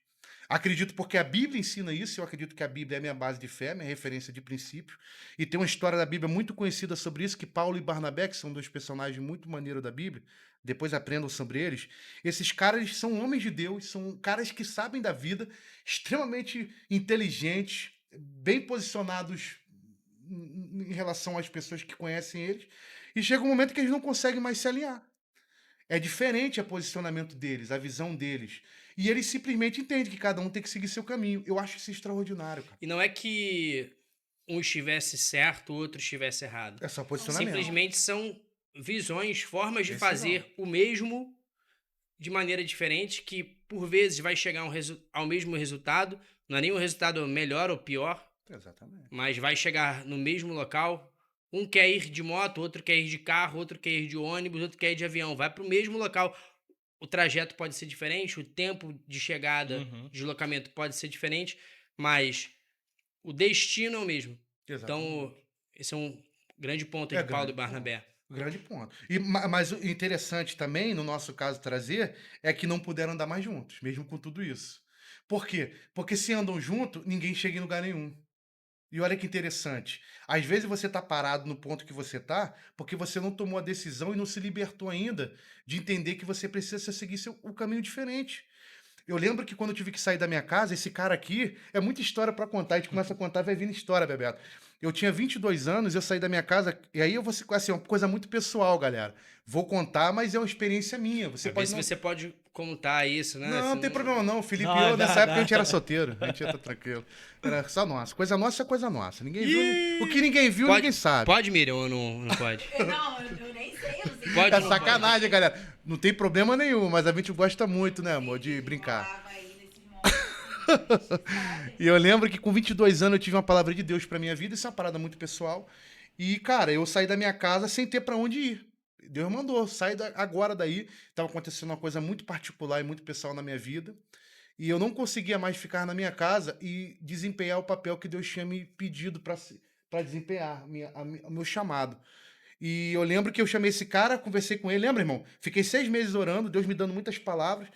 Acredito porque a Bíblia ensina isso, eu acredito que a Bíblia é a minha base de fé, minha referência de princípio. E tem uma história da Bíblia muito conhecida sobre isso, que Paulo e Barnabé, que são dois personagens muito maneiros da Bíblia, depois aprendam sobre eles. Esses caras são homens de Deus, são caras que sabem da vida, extremamente inteligentes, bem posicionados em relação às pessoas que conhecem eles. E chega um momento que eles não conseguem mais se alinhar. É diferente o posicionamento deles, a visão deles. E eles simplesmente entendem que cada um tem que seguir seu caminho. Eu acho isso extraordinário, cara. E não é que um estivesse certo, o outro estivesse errado. É só posicionamento. Simplesmente são visões, formas de Decisão. fazer o mesmo de maneira diferente, que por vezes vai chegar ao mesmo resultado. Não é nem um resultado melhor ou pior, Exatamente. mas vai chegar no mesmo local. Um quer ir de moto, outro quer ir de carro, outro quer ir de ônibus, outro quer ir de avião. Vai para o mesmo local. O trajeto pode ser diferente, o tempo de chegada, Uhum. deslocamento pode ser diferente, mas o destino é o mesmo. Exatamente. Então, esse é um grande ponto É de Paulo e grande Barnabé. Grande ponto. Mas o interessante também, no nosso caso, trazer, é que não puderam andar mais juntos, mesmo com tudo isso. Por quê? Porque se andam juntos, ninguém chega em lugar nenhum. E olha que interessante. Às vezes você está parado no ponto que você está porque você não tomou a decisão e não se libertou ainda de entender que você precisa seguir o caminho diferente. Eu lembro que quando eu tive que sair da minha casa, esse cara aqui, é muita história para contar, a gente começa a contar, vai vindo história, Bebeto. Eu tinha 22 anos, eu saí da minha casa, e aí eu vou, assim, uma coisa muito pessoal, galera. Vou contar, mas é uma experiência minha. Você Às pode vezes não... você pode contar isso, né? Não, não tem problema não. O Felipe Não, e eu, nessa dá, época, dá. a gente era solteiro. A gente ia estar tranquilo. Era só nossa. Coisa nossa é coisa nossa. Ninguém viu. O que ninguém viu, ninguém sabe. Pode, Miriam, ou não pode? Não, eu nem sei, eu não sei. Pode É ou não sacanagem, galera. Não tem problema nenhum, mas a gente gosta muito, né, amor, de brincar. Rolava aí nesses momentos, sabe? E eu lembro que com 22 anos eu tive uma palavra de Deus pra minha vida, isso é uma parada muito pessoal. E, cara, eu saí da minha casa sem ter pra onde ir. Deus mandou, agora daí. Tava acontecendo uma coisa muito particular e muito pessoal na minha vida. E eu não conseguia mais ficar na minha casa e desempenhar o papel que Deus tinha me pedido pra desempenhar, o meu chamado. E eu lembro que eu chamei esse cara, conversei com ele. Lembra, irmão? Fiquei 6 meses orando, Deus me dando muitas palavras.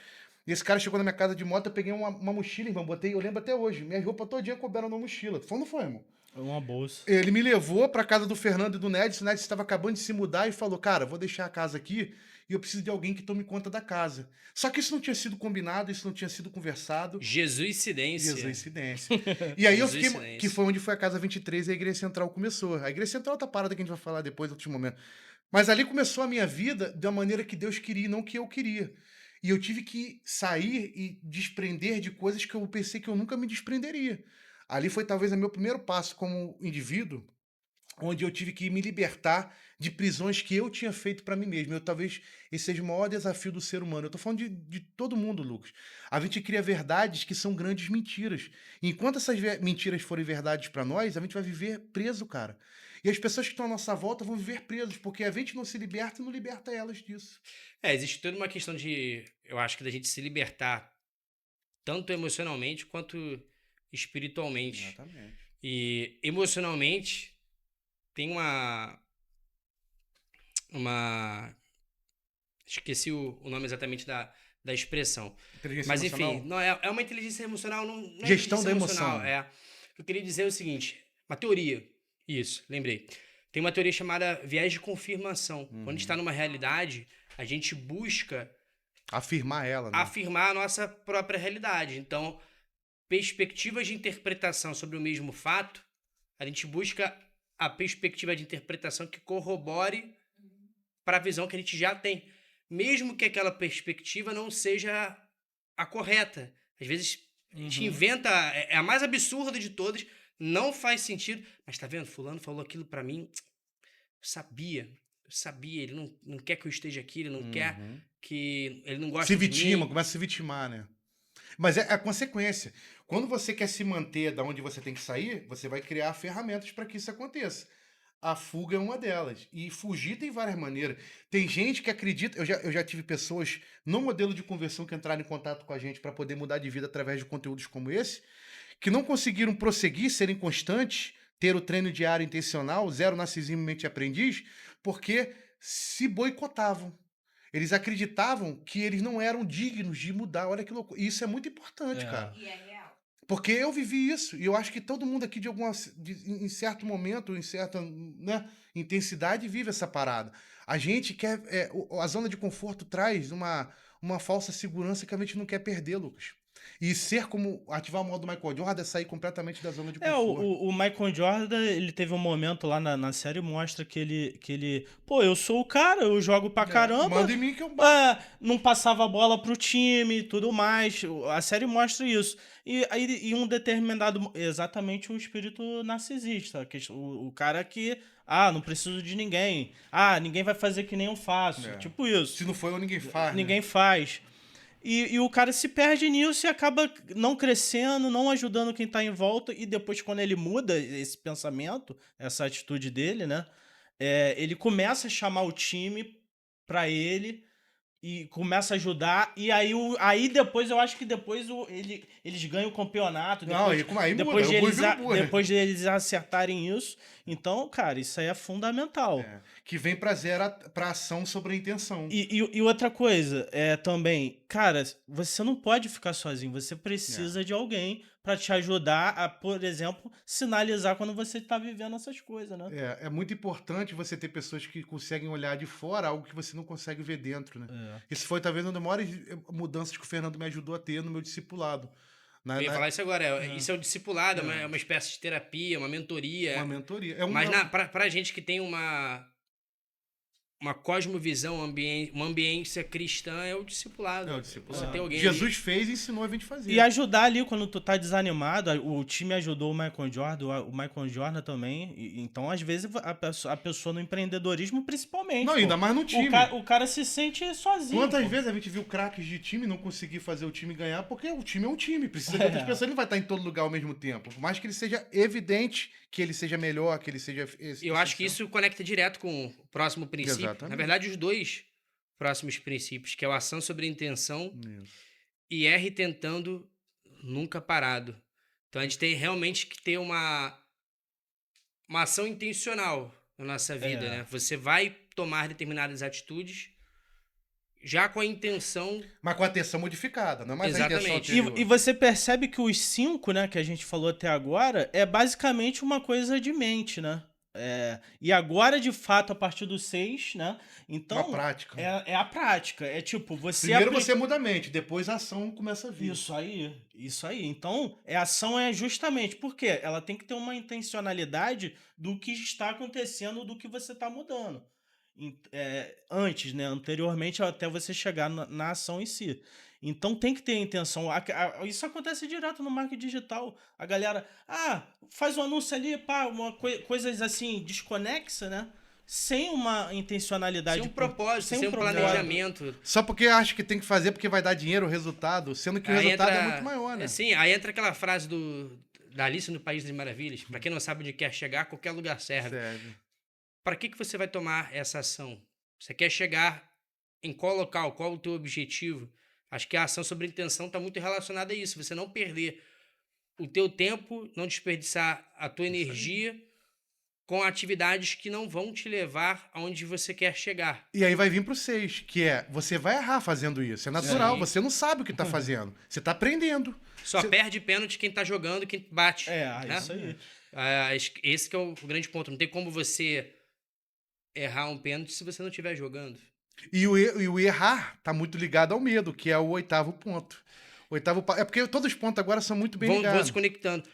E esse cara chegou na minha casa de moto, eu peguei uma mochila, irmão, botei, eu lembro até hoje, minha roupa todinha couberam na mochila. Foi ou não foi, irmão? Uma bolsa. Ele me levou pra casa do Fernando e do Nedson. O Nedson estava acabando de se mudar e falou, cara, vou deixar a casa aqui e eu preciso de alguém que tome conta da casa. Só que isso não tinha sido combinado, isso não tinha sido conversado. Jesuicidência. Jesuicidência. E aí eu fiquei, Jesuicidência. que foi onde foi a Casa 23 e a Igreja Central começou. A Igreja Central é outra parada que a gente vai falar depois, em outros momentos. Mas ali começou a minha vida de uma maneira que Deus queria e não que eu queria. E eu tive que sair e desprender de coisas que eu pensei que eu nunca me desprenderia. Ali foi talvez o meu primeiro passo como indivíduo, onde eu tive que me libertar de prisões que eu tinha feito para mim mesmo. Talvez esse seja o maior desafio do ser humano. Eu tô falando de todo mundo, Lucas. A gente cria verdades que são grandes mentiras. E enquanto essas mentiras forem verdades para nós, a gente vai viver preso, cara. E as pessoas que estão à nossa volta vão viver presos, porque a gente não se liberta e não liberta elas disso. Existe toda uma questão de, eu acho que da gente se libertar, tanto emocionalmente quanto espiritualmente. Exatamente. E emocionalmente tem uma Esqueci o nome exatamente da expressão. Inteligência Mas emocional? enfim, não, é uma inteligência emocional, não é Gestão da inteligência emoção. emocional. Eu queria dizer o seguinte, uma teoria. Isso, lembrei. Tem uma teoria chamada viés de confirmação. Quando a gente está numa realidade, a gente busca Afirmar ela, né? afirmar a nossa própria realidade. Então, perspectivas de interpretação sobre o mesmo fato, a gente busca a perspectiva de interpretação que corrobore para a visão que a gente já tem. Mesmo que aquela perspectiva não seja a correta. Às vezes, a gente inventa, é a mais absurda de todas, não faz sentido. Mas tá vendo? Fulano falou aquilo para mim, eu sabia, ele não quer que eu esteja aqui, ele não quer que... Ele não gosta Se de vitima, mim. começa a se vitimar, né? Mas é a consequência. Quando você quer se manter da onde você tem que sair, você vai criar ferramentas para que isso aconteça. A fuga é uma delas. E fugir tem várias maneiras. Tem gente que acredita. Eu já tive pessoas no modelo de conversão que entraram em contato com a gente para poder mudar de vida através de conteúdos como esse, que não conseguiram prosseguir, serem constantes, ter o treino diário intencional, zero narcisismo mente aprendiz, porque se boicotavam. Eles acreditavam que eles não eram dignos de mudar. Olha que loucura. E isso é muito importante, É. cara. E é real. Porque eu vivi isso. E eu acho que todo mundo aqui, em certo momento, em certa, né, intensidade, vive essa parada. A gente quer. A zona de conforto traz uma falsa segurança que a gente não quer perder, Lucas. E ser como. Ativar o modo Michael Jordan é sair completamente da zona de conforto. O Michael Jordan, ele teve um momento lá na série, mostra que ele... Pô, eu sou o cara, eu jogo pra caramba. Manda em mim que eu. Não passava a bola pro time e tudo mais. A série mostra isso. E aí, em um determinado... Exatamente o espírito narcisista. O cara que... não preciso de ninguém. Ninguém vai fazer que nem eu faço. É. Tipo isso. Se não for eu, ninguém faz. Ninguém Né? faz. E o cara se perde nisso e acaba não crescendo, não ajudando quem tá em volta. E depois, quando ele muda esse pensamento, essa atitude dele, né? Ele começa a chamar o time pra ele e começa a ajudar. E aí depois, eu acho que depois eles ganham o campeonato. Não, aí depois, muda. depois de eles acertarem isso. Então, cara, isso aí é fundamental. Que vem pra ação sobre a intenção. E outra coisa, também, cara, você não pode ficar sozinho, você precisa de alguém pra te ajudar a, por exemplo, sinalizar quando você tá vivendo essas coisas, né? É muito importante você ter pessoas que conseguem olhar de fora algo que você não consegue ver dentro, né? Isso foi talvez uma das maiores mudanças que o Fernando me ajudou a ter no meu discipulado. Eu ia falar isso agora, isso é o discipulado, é uma espécie de terapia, uma mentoria. Uma mentoria. Mas pra gente que tem uma cosmovisão, uma ambiência cristã, é o discipulado. Você tem alguém Jesus fez e ensinou a gente fazer. E ajudar ali quando tu tá desanimado, o time ajudou o Michael Jordan, o Michael Jordan também. Então, às vezes, a pessoa no empreendedorismo, principalmente. Não, ainda mais no time. O cara se sente sozinho. Quantas vezes a gente viu craques de time não conseguir fazer o time ganhar, porque o time é um time, precisa de outras pessoas, ele não vai estar em todo lugar ao mesmo tempo. Por mais que ele seja evidente, que ele seja melhor, que ele seja... Eu acho que isso conecta direto com o próximo princípio. Exatamente. Na verdade, os dois próximos princípios, que é a ação sobre a intenção Isso. e R tentando, nunca parado. Então, a gente tem realmente que ter uma ação intencional na nossa vida, né? Você vai tomar determinadas atitudes já com a intenção... Mas com a atenção modificada, não é mais a intenção Exatamente. anterior. E você percebe que os 5, né, que a gente falou até agora, é basicamente uma coisa de mente, né? E agora, de fato, a partir do 6, né? Então, Uma prática. É a prática. É tipo, você... Primeiro você muda a mente, depois a ação começa a vir. Isso aí. Então, a ação é justamente porque ela tem que ter uma intencionalidade do que está acontecendo, do que você está mudando. Antes, né? Anteriormente, até você chegar na ação em si. Então tem que ter intenção. Isso acontece direto no marketing digital. A galera, faz um anúncio ali, coisas assim, desconexa, né? Sem uma intencionalidade. Sem um propósito, sem um propósito. planejamento. Só porque acha que tem que fazer porque vai dar dinheiro o resultado, sendo que o resultado é muito maior, né? Sim, aí entra aquela frase da Alice no País das Maravilhas. Pra quem não sabe onde quer chegar, qualquer lugar serve. Para que você vai tomar essa ação? Você quer chegar em qual local? Qual o teu objetivo? Acho que a ação sobre a intenção está muito relacionada a isso. Você não perder o teu tempo, não desperdiçar a tua energia com atividades que não vão te levar aonde você quer chegar. E aí vai vir pro 6, que é, você vai errar fazendo isso. É natural, Sim. você não sabe o que tá fazendo. Você tá aprendendo. Só Você- perde pênalti quem tá jogando e quem bate. né? Isso aí. Esse que é o grande ponto. Não tem como você errar um pênalti se você não estiver jogando. E o errar tá muito ligado ao medo, que é o 8º ponto. É porque todos os pontos agora são muito bem Vão ligados. se conectando.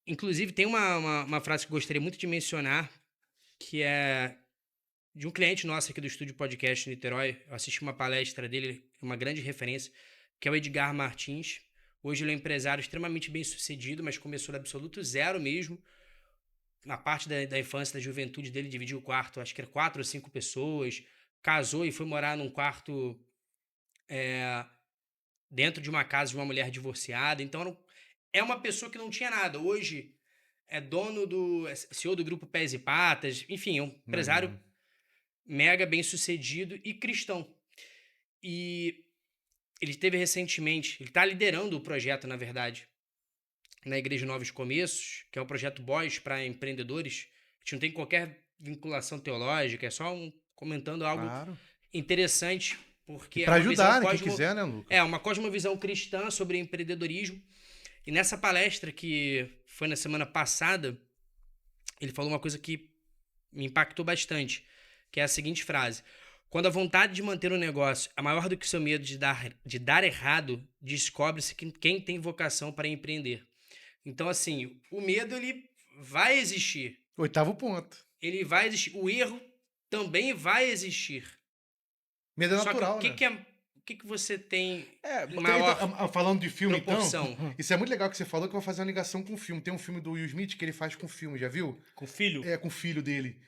Inclusive, tem uma frase que eu gostaria muito de mencionar, que é de um cliente nosso aqui do Estúdio Podcast Niterói. Eu assisti uma palestra dele, uma grande referência, que é o Edgar Martins. Hoje ele é um empresário extremamente bem sucedido, mas começou do absoluto zero mesmo. Na parte da infância, da juventude dele, dividiu o quarto, acho que era 4 ou 5 pessoas. Casou e foi morar num quarto dentro de uma casa de uma mulher divorciada. Então, é uma pessoa que não tinha nada. Hoje é CEO do grupo Pés e Patas. Enfim, é um empresário mega bem sucedido e cristão. E ele teve recentemente, ele está liderando o projeto, na verdade, na Igreja Novos Começos, que é o projeto Boys para empreendedores. A gente não tem qualquer vinculação teológica, é só comentando algo Claro. interessante, porque Pra é uma visão ajudar, né? Quem quiser, né, Lucas? é uma cosmovisão cristã sobre empreendedorismo. E nessa palestra que foi na semana passada, ele falou uma coisa que me impactou bastante, que é a seguinte frase: quando a vontade de manter um negócio é maior do que o seu medo de dar errado, descobre-se quem tem vocação para empreender. Então, assim, o medo, ele vai existir. 8º ponto. Ele vai existir. O erro também vai existir. Medo é Só natural, que né? o que você tem de Então, maior falando de filme, proporção? então, isso é muito legal que você falou, que eu vou fazer uma ligação com o filme. Tem um filme do Will Smith que ele faz com o filme, já viu? Com o filho? É, com o filho dele.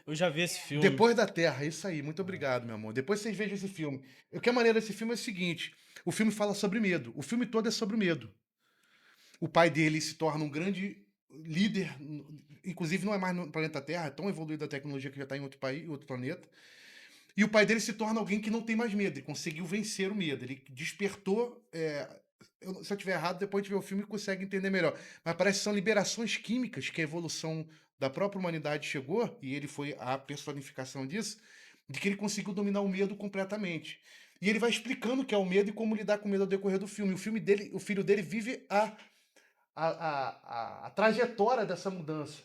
Eu já vi esse filme. Depois da Terra, isso aí. Muito obrigado, meu amor. Depois vocês vejam esse filme. O que é maneiro desse filme é o seguinte: o filme fala sobre medo. O filme todo é sobre medo. O pai dele se torna um grande líder, inclusive não é mais no planeta Terra, é tão evoluída a tecnologia que já está em outro país, outro planeta. E o pai dele se torna alguém que não tem mais medo, ele conseguiu vencer o medo, ele despertou. Se eu estiver errado, depois de ver o filme consegue entender melhor. Mas parece que são liberações químicas que a evolução da própria humanidade chegou, e ele foi a personificação disso, de que ele conseguiu dominar o medo completamente. E ele vai explicando o que é o medo e como lidar com o medo ao decorrer do filme. O filho dele vive a trajetória dessa mudança.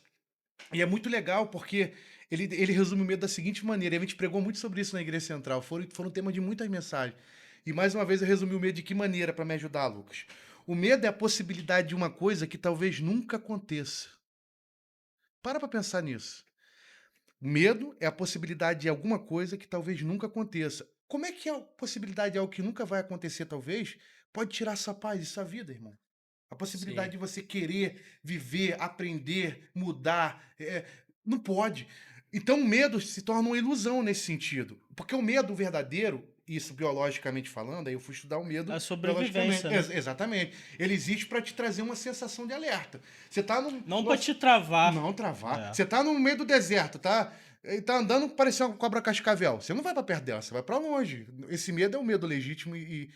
E é muito legal porque ele resume o medo da seguinte maneira. A gente pregou muito sobre isso na Igreja Central. Foram tema de muitas mensagens. E mais uma vez eu resumi o medo de que maneira para me ajudar, Lucas? O medo é a possibilidade de uma coisa que talvez nunca aconteça. Para pensar nisso. O medo é a possibilidade de alguma coisa que talvez nunca aconteça. Como é que a possibilidade de algo que nunca vai acontecer, talvez, pode tirar sua paz e sua vida, irmão? A possibilidade Sim. de você querer viver, aprender, mudar, não pode. Então o medo se torna uma ilusão nesse sentido. Porque o medo verdadeiro, isso biologicamente falando, aí eu fui estudar o medo. A sobrevivência, né? Exatamente. Ele existe para te trazer uma sensação de alerta. Você tá num. Não pra te travar. Não travar. É. Você tá no meio do deserto, tá? E tá andando parecendo uma cobra cascavel. Você não vai pra perto dela, você vai pra longe. Esse medo é um medo legítimo e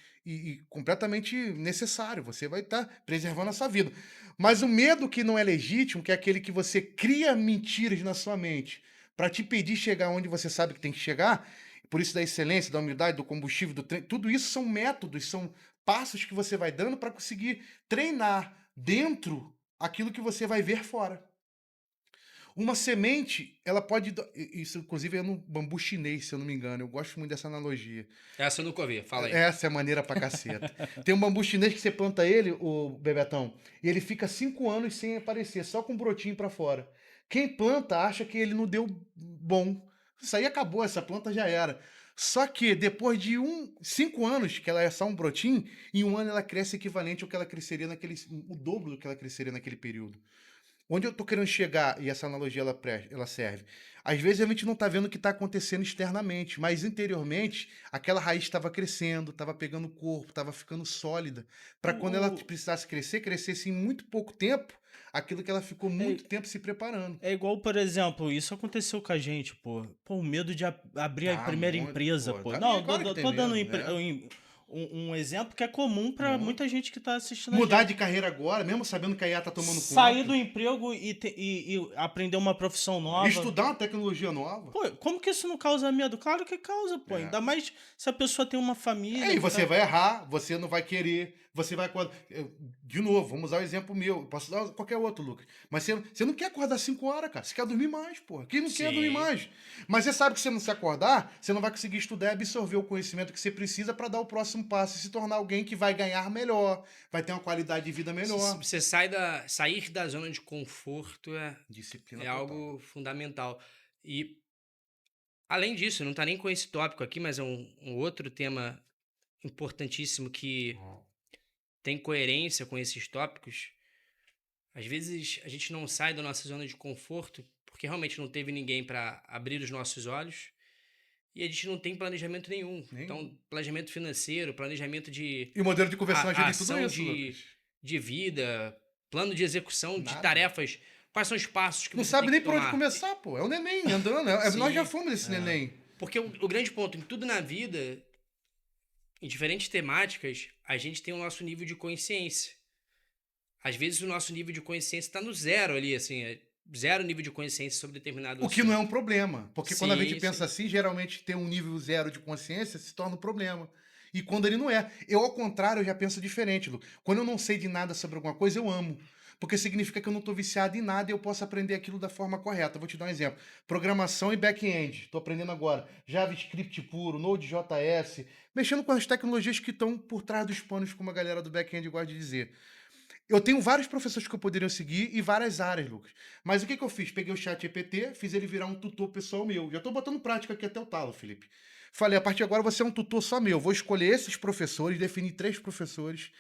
completamente necessário. Você vai estar preservando a sua vida. Mas o medo que não é legítimo, que é aquele que você cria mentiras na sua mente para te impedir chegar onde você sabe que tem que chegar, por isso da excelência, da humildade, do combustível, do treino, tudo isso são métodos, são passos que você vai dando para conseguir treinar dentro aquilo que você vai ver fora. Uma semente, ela pode. Isso, inclusive, é no bambu chinês, se eu não me engano. Eu gosto muito dessa analogia. Essa eu nunca ouvi, fala aí. Essa é maneira pra caceta. Tem um bambu chinês que você planta ele, o Bebetão, e ele fica 5 anos sem aparecer, só com um brotinho pra fora. Quem planta acha que ele não deu bom. Isso aí acabou, essa planta já era. Só que depois de 5 anos, que ela é só um brotinho, em 1 ano ela cresce equivalente ao que ela cresceria o dobro do que ela cresceria naquele período. Onde eu estou querendo chegar, e essa analogia ela serve, às vezes a gente não está vendo o que está acontecendo externamente, mas interiormente aquela raiz estava crescendo, estava pegando corpo, estava ficando sólida, para quando ela precisasse crescer, crescesse em muito pouco tempo, aquilo que ela ficou muito tempo se preparando. É igual, por exemplo, isso aconteceu com a gente, pô. Pô, o medo de abrir a primeira empresa, pô. Não, claro que tô tem dando medo, um exemplo que é comum pra muita gente que tá assistindo a Mudar gente. de carreira agora, mesmo sabendo que a IA tá tomando Sair conta. do emprego e aprender uma profissão nova. Estudar uma tecnologia nova. Pô, como que isso não causa medo? Claro que causa, pô. É. Ainda mais se a pessoa tem uma família. E você tá- vai errar, você não vai querer, você vai acordar. De novo, vamos usar o exemplo meu. Posso usar qualquer outro, Lucas. Mas você não quer acordar 5 horas, cara. Você quer dormir mais, porra. Quem não quer Sim. dormir mais? Mas você sabe que se você não se acordar, você não vai conseguir estudar e absorver o conhecimento que você precisa para dar o próximo passo e se tornar alguém que vai ganhar melhor, vai ter uma qualidade de vida melhor. Você sair da zona de conforto Disciplina é total. algo fundamental. E, além disso, não tá nem com esse tópico aqui, mas é um outro tema importantíssimo que tem coerência com esses tópicos. Às vezes a gente não sai da nossa zona de conforto porque realmente não teve ninguém para abrir os nossos olhos e a gente não tem planejamento nenhum. Nenhum. Então, planejamento financeiro, planejamento de E o modelo de conversão ajuda em ação tudo isso, Lucas. de vida, plano de execução de Nada. tarefas. Quais são os passos que Não você sabe tem nem que por onde tomar? começar, pô. É o neném andando. Nós Sim. já fomos esse neném. Porque o grande ponto, em tudo na vida, em diferentes temáticas, a gente tem o nosso nível de consciência. Às vezes o nosso nível de consciência está no zero ali, assim, zero nível de consciência sobre determinado O que não é um problema. Porque quando a Sim, gente pensa sim. assim, geralmente ter um nível zero de consciência se torna um problema. E quando ele não é. Eu, ao contrário, eu já penso diferente, Lu. Quando eu não sei de nada sobre alguma coisa, eu amo. Porque significa que eu não estou viciado em nada e eu posso aprender aquilo da forma correta. Vou te dar um exemplo. Programação e back-end. Estou aprendendo agora. JavaScript puro, Node.js. Mexendo com as tecnologias que estão por trás dos panos, como a galera do back-end gosta de dizer. Eu tenho vários professores que eu poderia seguir e várias áreas, Lucas. Mas o que eu fiz? Peguei o chat GPT, fiz ele virar um tutor pessoal meu. Já estou botando prática aqui até o talo, Felipe. Falei, a partir de agora você é um tutor só meu. Vou escolher esses professores, definir 3 professores,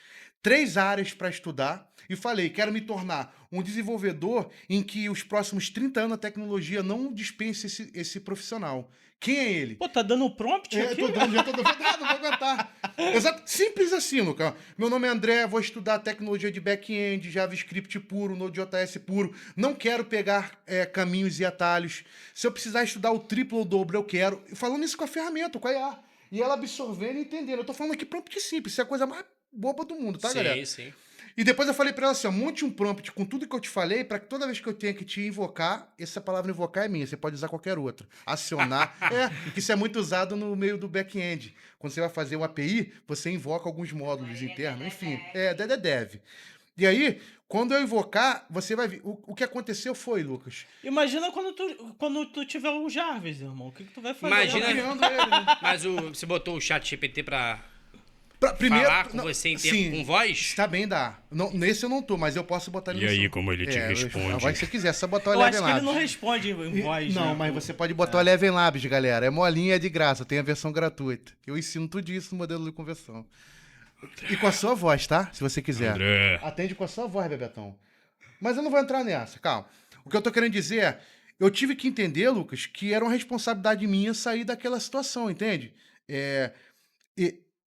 3 áreas para estudar. E falei, quero me tornar um desenvolvedor em que os próximos 30 anos a tecnologia não dispense esse profissional. Quem é ele? Pô, tá dando prompt É, aqui? tô dando, já tô dando. Ah, não vou aguentar. Exato. Simples assim, Lucas. Meu nome é André, vou estudar tecnologia de back-end, JavaScript puro, Node.js puro. Não quero pegar caminhos e atalhos. Se eu precisar estudar o triplo ou o dobro, eu quero. Falando isso com a ferramenta, com a IA. E ela absorvendo e entendendo. Eu tô falando aqui prompt simples. Isso é a coisa mais boba do mundo, tá, galera? Sim. E depois eu falei pra ela assim, ó, monte um prompt com tudo que eu te falei pra que toda vez que eu tenha que te invocar, essa palavra invocar é minha, você pode usar qualquer outra. Acionar, que isso é muito usado no meio do back-end. Quando você vai fazer uma API, você invoca alguns módulos internos, enfim. Dev. E aí, quando eu invocar, você vai ver. O que aconteceu foi, Lucas. Imagina quando tu tiver o Jarvis, irmão. O que tu vai fazer? Imagina- Tô criando ele, né? Mas você botou o chat GPT pra Primeiro, falar com você em tempo sim, com voz? Tá bem, dá. Não, nesse eu não tô, mas eu posso botar ele E no aí, som. como ele te responde? A voz que você quiser, só botar o Eu acho Eleven que ele Labs. não responde em voz, Não, né? mas você pode botar o Eleven Labs, galera. É molinha, é de graça, tem a versão gratuita. Eu ensino tudo isso no modelo de conversão. E com a sua voz, tá? Se você quiser. André. Atende com a sua voz, Bebetão. Mas eu não vou entrar nessa, calma. O que eu tô querendo dizer é, eu tive que entender, Lucas, que era uma responsabilidade minha sair daquela situação, entende?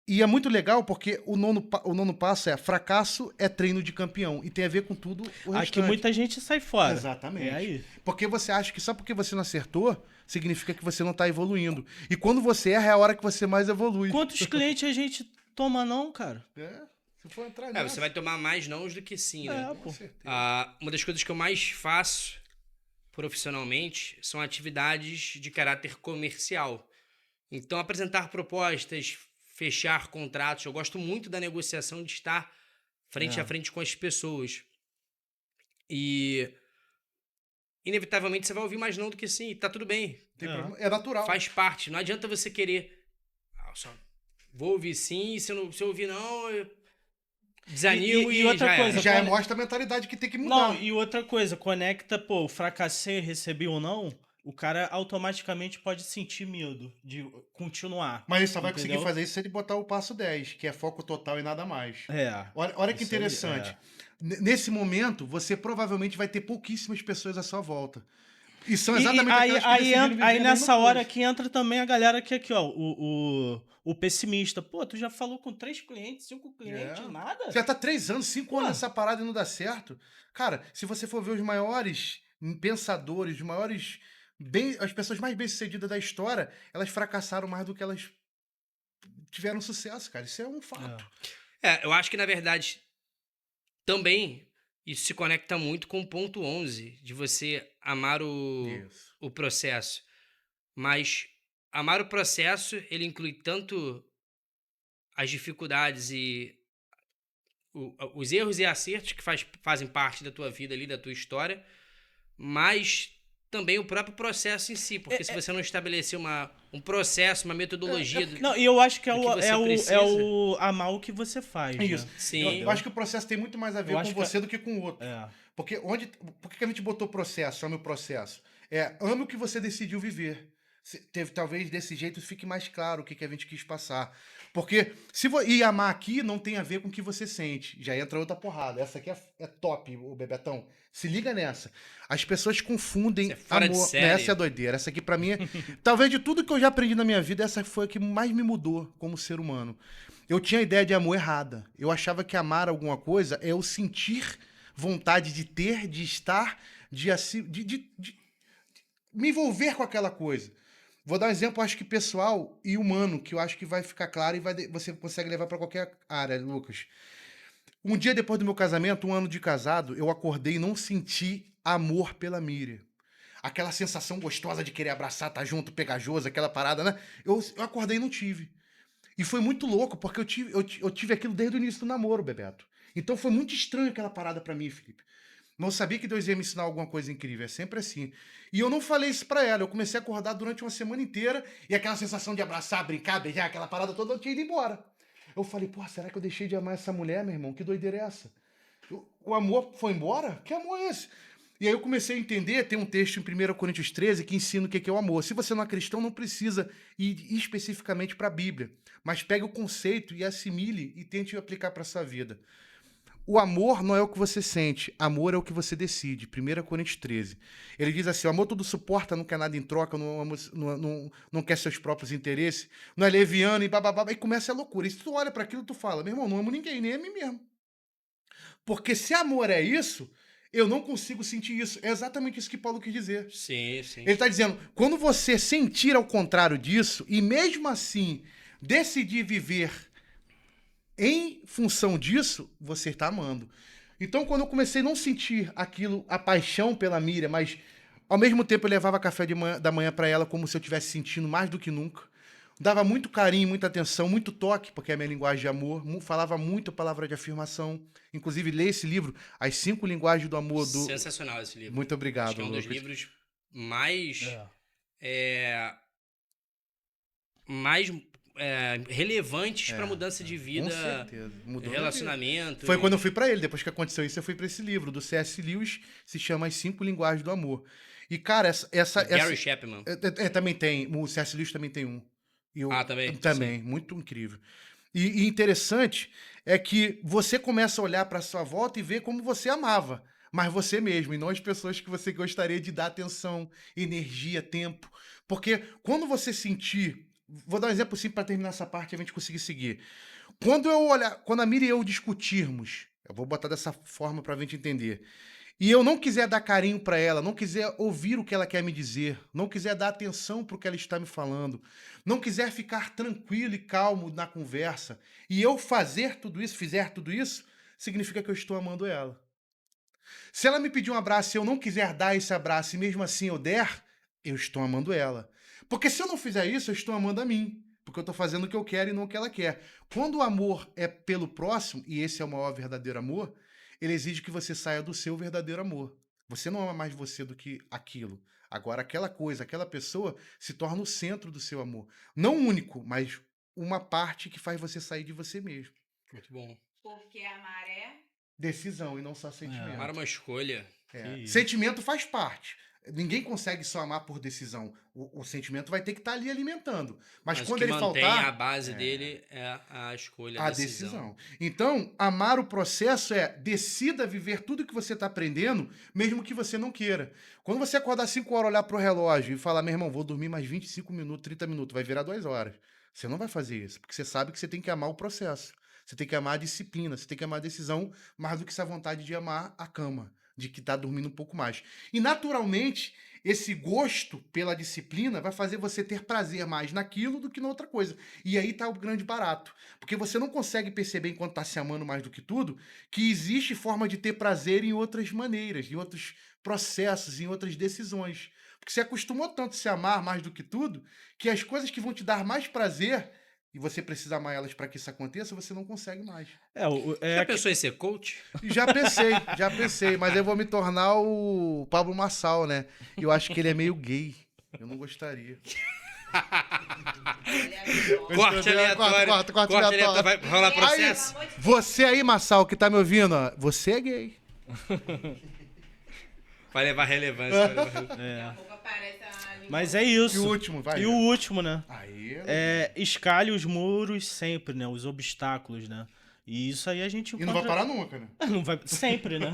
E é muito legal porque o nono passo é fracasso é treino de campeão. E tem a ver com tudo o restante. Aqui muita gente sai fora. Exatamente. É aí. Porque você acha que só porque você não acertou, significa que você não tá evoluindo. E quando você erra, é a hora que você mais evolui. Quantos clientes a gente toma não, cara? Se for entrar nessa. Você vai tomar mais nãos do que sim, né? É, pô. Uma das coisas que eu mais faço profissionalmente são atividades de caráter comercial. Então, apresentar propostas, fechar contratos. Eu gosto muito da negociação, de estar frente a frente com as pessoas. E, inevitavelmente, você vai ouvir mais não do que sim. E tá tudo bem. É natural. Faz parte. Não adianta você querer... só vou ouvir sim, se eu ouvir não... Eu desanimo E e outra já coisa, era. Já quando- mostra a mentalidade que tem que mudar. Não, e outra coisa, conecta, pô, fracassei, recebi ou não, o cara automaticamente pode sentir medo de continuar. Mas ele só vai conseguir Entendeu? fazer isso se ele botar o passo 10, que é foco total e nada mais. É. Olha que Isso aí, interessante. Nesse momento, você provavelmente vai ter pouquíssimas pessoas à sua volta. E são exatamente aí, aquelas que aí, decidiram entra- viver aí a nessa mesma hora coisa. que entra também a galera que aqui, ó, o pessimista. Pô, tu já falou com 3 clientes, 5 clientes, É. nada? Você já tá 3 anos, 5 anos nessa parada e não dá certo. Cara, se você for ver os maiores pensadores, os maiores as pessoas mais bem-sucedidas da história, elas fracassaram mais do que elas tiveram sucesso, cara. Isso é um fato. Eu acho que, na verdade, também isso se conecta muito com o ponto 11, de você amar Isso. o processo. Mas amar o processo, ele inclui tanto as dificuldades e os erros e acertos que fazem parte da tua vida ali, da tua história, mas também o próprio processo em si, porque se você não estabelecer um processo, uma metodologia Não, e eu acho que é do que o, você é, o, precisa. é o amar o que você faz, né? Isso. Sim. Eu acho que o processo tem muito mais a ver Eu com acho que você do que com o outro. É. Porque por que a gente botou processo, ame o processo? Ame o que você decidiu viver. Talvez desse jeito fique mais claro o que a gente quis passar. Porque e amar aqui não tem a ver com o que você sente. Já entra outra porrada. Essa aqui é top, o Bebetão. Se liga nessa. As pessoas confundem Isso é fora de amor. série. Essa é a doideira. Essa aqui pra mim talvez de tudo que eu já aprendi na minha vida, essa foi a que mais me mudou como ser humano. Eu tinha a ideia de amor errada. Eu achava que amar alguma coisa é eu sentir vontade de ter, de estar, de me envolver com aquela coisa. Vou dar um exemplo, acho que pessoal e humano, que eu acho que vai ficar claro e você consegue levar para qualquer área, Lucas. Um dia depois do meu casamento, 1 ano de casado, eu acordei e não senti amor pela Miriam. Aquela sensação gostosa de querer abraçar, estar junto, pegajoso, aquela parada, né? Eu acordei e não tive. E foi muito louco, porque eu tive aquilo desde o início do namoro, Bebeto. Então foi muito estranho aquela parada pra mim, Felipe. Não sabia que Deus ia me ensinar alguma coisa incrível, é sempre assim. E eu não falei isso pra ela, eu comecei a acordar durante uma semana inteira e aquela sensação de abraçar, brincar, beijar, aquela parada toda, eu tinha ido embora. Eu falei, pô, será que eu deixei de amar essa mulher, meu irmão? Que doideira é essa? O amor foi embora? Que amor é esse? E aí eu comecei a entender, tem um texto em 1 Coríntios 13 que ensina o que é o amor. Se você não é cristão, não precisa ir especificamente para a Bíblia, mas pegue o conceito e assimile e tente aplicar para a sua vida. O amor não é o que você sente, amor é o que você decide. 1 Coríntios 13. Ele diz assim, o amor tudo suporta, não quer nada em troca, não quer seus próprios interesses, não é leviano e bababá, e começa a loucura. E se tu olha para aquilo, tu fala, meu irmão, não amo ninguém, nem a mim mesmo. Porque se amor é isso, eu não consigo sentir isso. É exatamente isso que Paulo quis dizer. Sim, sim. Ele está dizendo, quando você sentir ao contrário disso, e mesmo assim decidir viver em função disso, você está amando. Então, quando eu comecei a não sentir aquilo, a paixão pela Miriam, mas ao mesmo tempo eu levava café da manhã para ela como se eu estivesse sentindo mais do que nunca. Dava muito carinho, muita atenção, muito toque, porque é a minha linguagem de amor. Falava muito palavra de afirmação. Inclusive, lê esse livro, As 5 Linguagens do Amor. Sensacional esse livro. Muito obrigado, Acho que é um dos Lucas. livros mais relevantes para mudança de vida, Com certeza. Mudou relacionamento. Foi quando eu fui para ele. Depois que aconteceu isso, eu fui para esse livro do C.S. Lewis, se chama As 5 Linguagens do Amor. E, cara, Gary Chapman. Também tem. O C.S. Lewis também tem um. Também? Também, muito incrível. E interessante é que você começa a olhar para sua volta e ver como você amava, mas você mesmo, e não as pessoas que você gostaria de dar atenção, energia, tempo. Porque quando você sentir. Vou dar um exemplo assim para terminar essa parte e a gente conseguir seguir. Quando a Miriam e eu discutirmos, eu vou botar dessa forma para a gente entender. E eu não quiser dar carinho para ela, não quiser ouvir o que ela quer me dizer, não quiser dar atenção para o que ela está me falando, não quiser ficar tranquilo e calmo na conversa, e eu fizer tudo isso, significa que eu estou amando ela. Se ela me pedir um abraço e eu não quiser dar esse abraço e mesmo assim eu der, eu estou amando ela. Porque se eu não fizer isso, eu estou amando a mim. Porque eu estou fazendo o que eu quero e não o que ela quer. Quando o amor é pelo próximo, e esse é o maior verdadeiro amor, ele exige que você saia do seu verdadeiro amor. Você não ama mais você do que aquilo. Agora, aquela coisa, aquela pessoa se torna o centro do seu amor. Não único, mas uma parte que faz você sair de você mesmo. Muito bom. Porque amar é... Decisão e não só sentimento. Amar é uma escolha. Sentimento faz parte. Ninguém consegue só amar por decisão. O sentimento vai ter que estar ali alimentando. Mas quando o que ele mantém faltar, a base dele é a escolha, a decisão. Então, amar o processo decida viver tudo que você está aprendendo, mesmo que você não queira. Quando você acordar 5 horas, olhar para o relógio e falar, meu irmão, vou dormir mais 25 minutos, 30 minutos, vai virar 2 horas. Você não vai fazer isso, porque você sabe que você tem que amar o processo. Você tem que amar a disciplina, você tem que amar a decisão mais do que essa vontade de amar a cama. de que tá dormindo um pouco mais. E naturalmente, esse gosto pela disciplina vai fazer você ter prazer mais naquilo do que na outra coisa. E aí tá o grande barato. Porque você não consegue perceber, enquanto tá se amando mais do que tudo, que existe forma de ter prazer em outras maneiras, em outros processos, em outras decisões. Porque você acostumou tanto a se amar mais do que tudo, que as coisas que vão te dar mais prazer, e você precisa amar elas para que isso aconteça, você não consegue mais. Já pensou em ser coach? Já pensei, mas eu vou me tornar o Pablo Marçal, né? Eu acho que ele é meio gay. Eu não gostaria. Corte aleatório. Corte aleatório. Vai rolar processo? Aí, você aí, Marçal, que tá me ouvindo, ó, você é gay. Vai levar relevância. Daqui a pouco aparece a língua. Mas é isso. E o último, vai. E o último, né? Aí, Escalhe os muros sempre, né? Os obstáculos, né? E isso aí a gente e não vai parar nunca, né? Não vai... Sempre, né?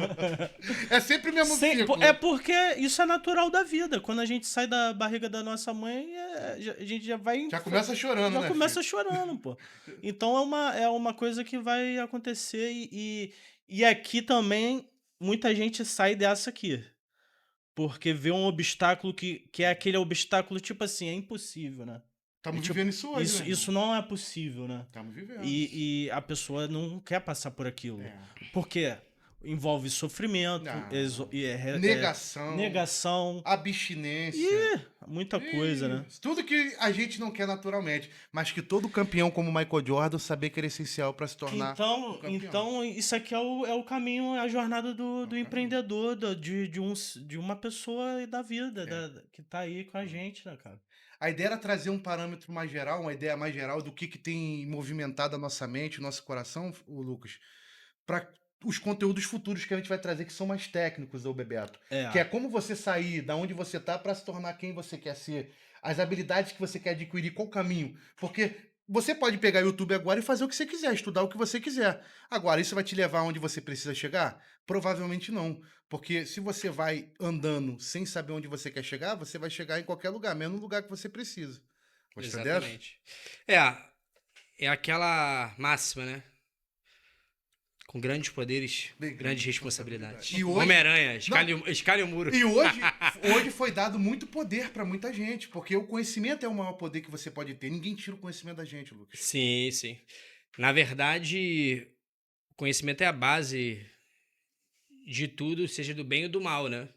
É sempre o mesmo ciclo. É porque isso é natural da vida. Quando a gente sai da barriga da nossa mãe, a gente já vai... Já começa chorando, Já né? começa chorando, pô. Então é uma coisa que vai acontecer e aqui também muita gente sai dessa aqui. Porque vê um obstáculo que é aquele obstáculo, tipo assim, é impossível, né? Estamos tipo, vivendo isso hoje, né? Isso não é possível, né? Estamos vivendo. E a pessoa não quer passar por aquilo. É. Porque envolve sofrimento, Não. negação Abstinência. e muita coisa, né? Isso. Tudo que a gente não quer naturalmente, mas que todo campeão como Michael Jordan saber que era essencial para se tornar um campeão. Então, isso aqui é o caminho, a jornada do empreendedor, de uma pessoa da vida, que tá aí com a gente, né, cara? A ideia era trazer um parâmetro mais geral, uma ideia mais geral do que tem movimentado a nossa mente, o nosso coração, o Lucas, para os conteúdos futuros que a gente vai trazer, que são mais técnicos, ô Bebeto. Que é como você sair da onde você tá para se tornar quem você quer ser, as habilidades que você quer adquirir, qual o caminho. Porque você pode pegar o YouTube agora e fazer o que você quiser, estudar o que você quiser. Agora, isso vai te levar onde você precisa chegar? Provavelmente não. Porque se você vai andando sem saber onde você quer chegar, você vai chegar em qualquer lugar, mesmo no lugar que você precisa. Gostou dessa? Exatamente. É aquela máxima, né? Com grandes poderes, grandes responsabilidades. E hoje- Homem-Aranha, escalhe o muro. E hoje foi dado muito poder pra muita gente, porque o conhecimento é o maior poder que você pode ter. Ninguém tira o conhecimento da gente, Lucas. Sim, sim. Na verdade, o conhecimento é a base de tudo, seja do bem ou do mal, né?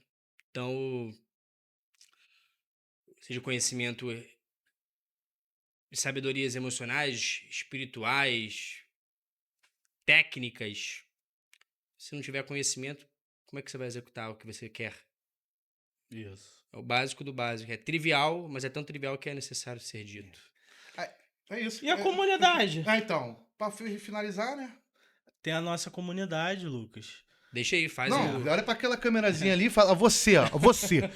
Então, seja conhecimento de sabedorias emocionais, espirituais, técnicas. Se não tiver conhecimento, como é que você vai executar o que você quer? Isso. É o básico do básico. É trivial, mas é tão trivial que é necessário ser dito. É isso. E a comunidade? Então, pra finalizar, né? Tem a nossa comunidade, Lucas. Deixa aí, faz Não, o... olha pra aquela câmerazinha ali e fala, você, ó, você.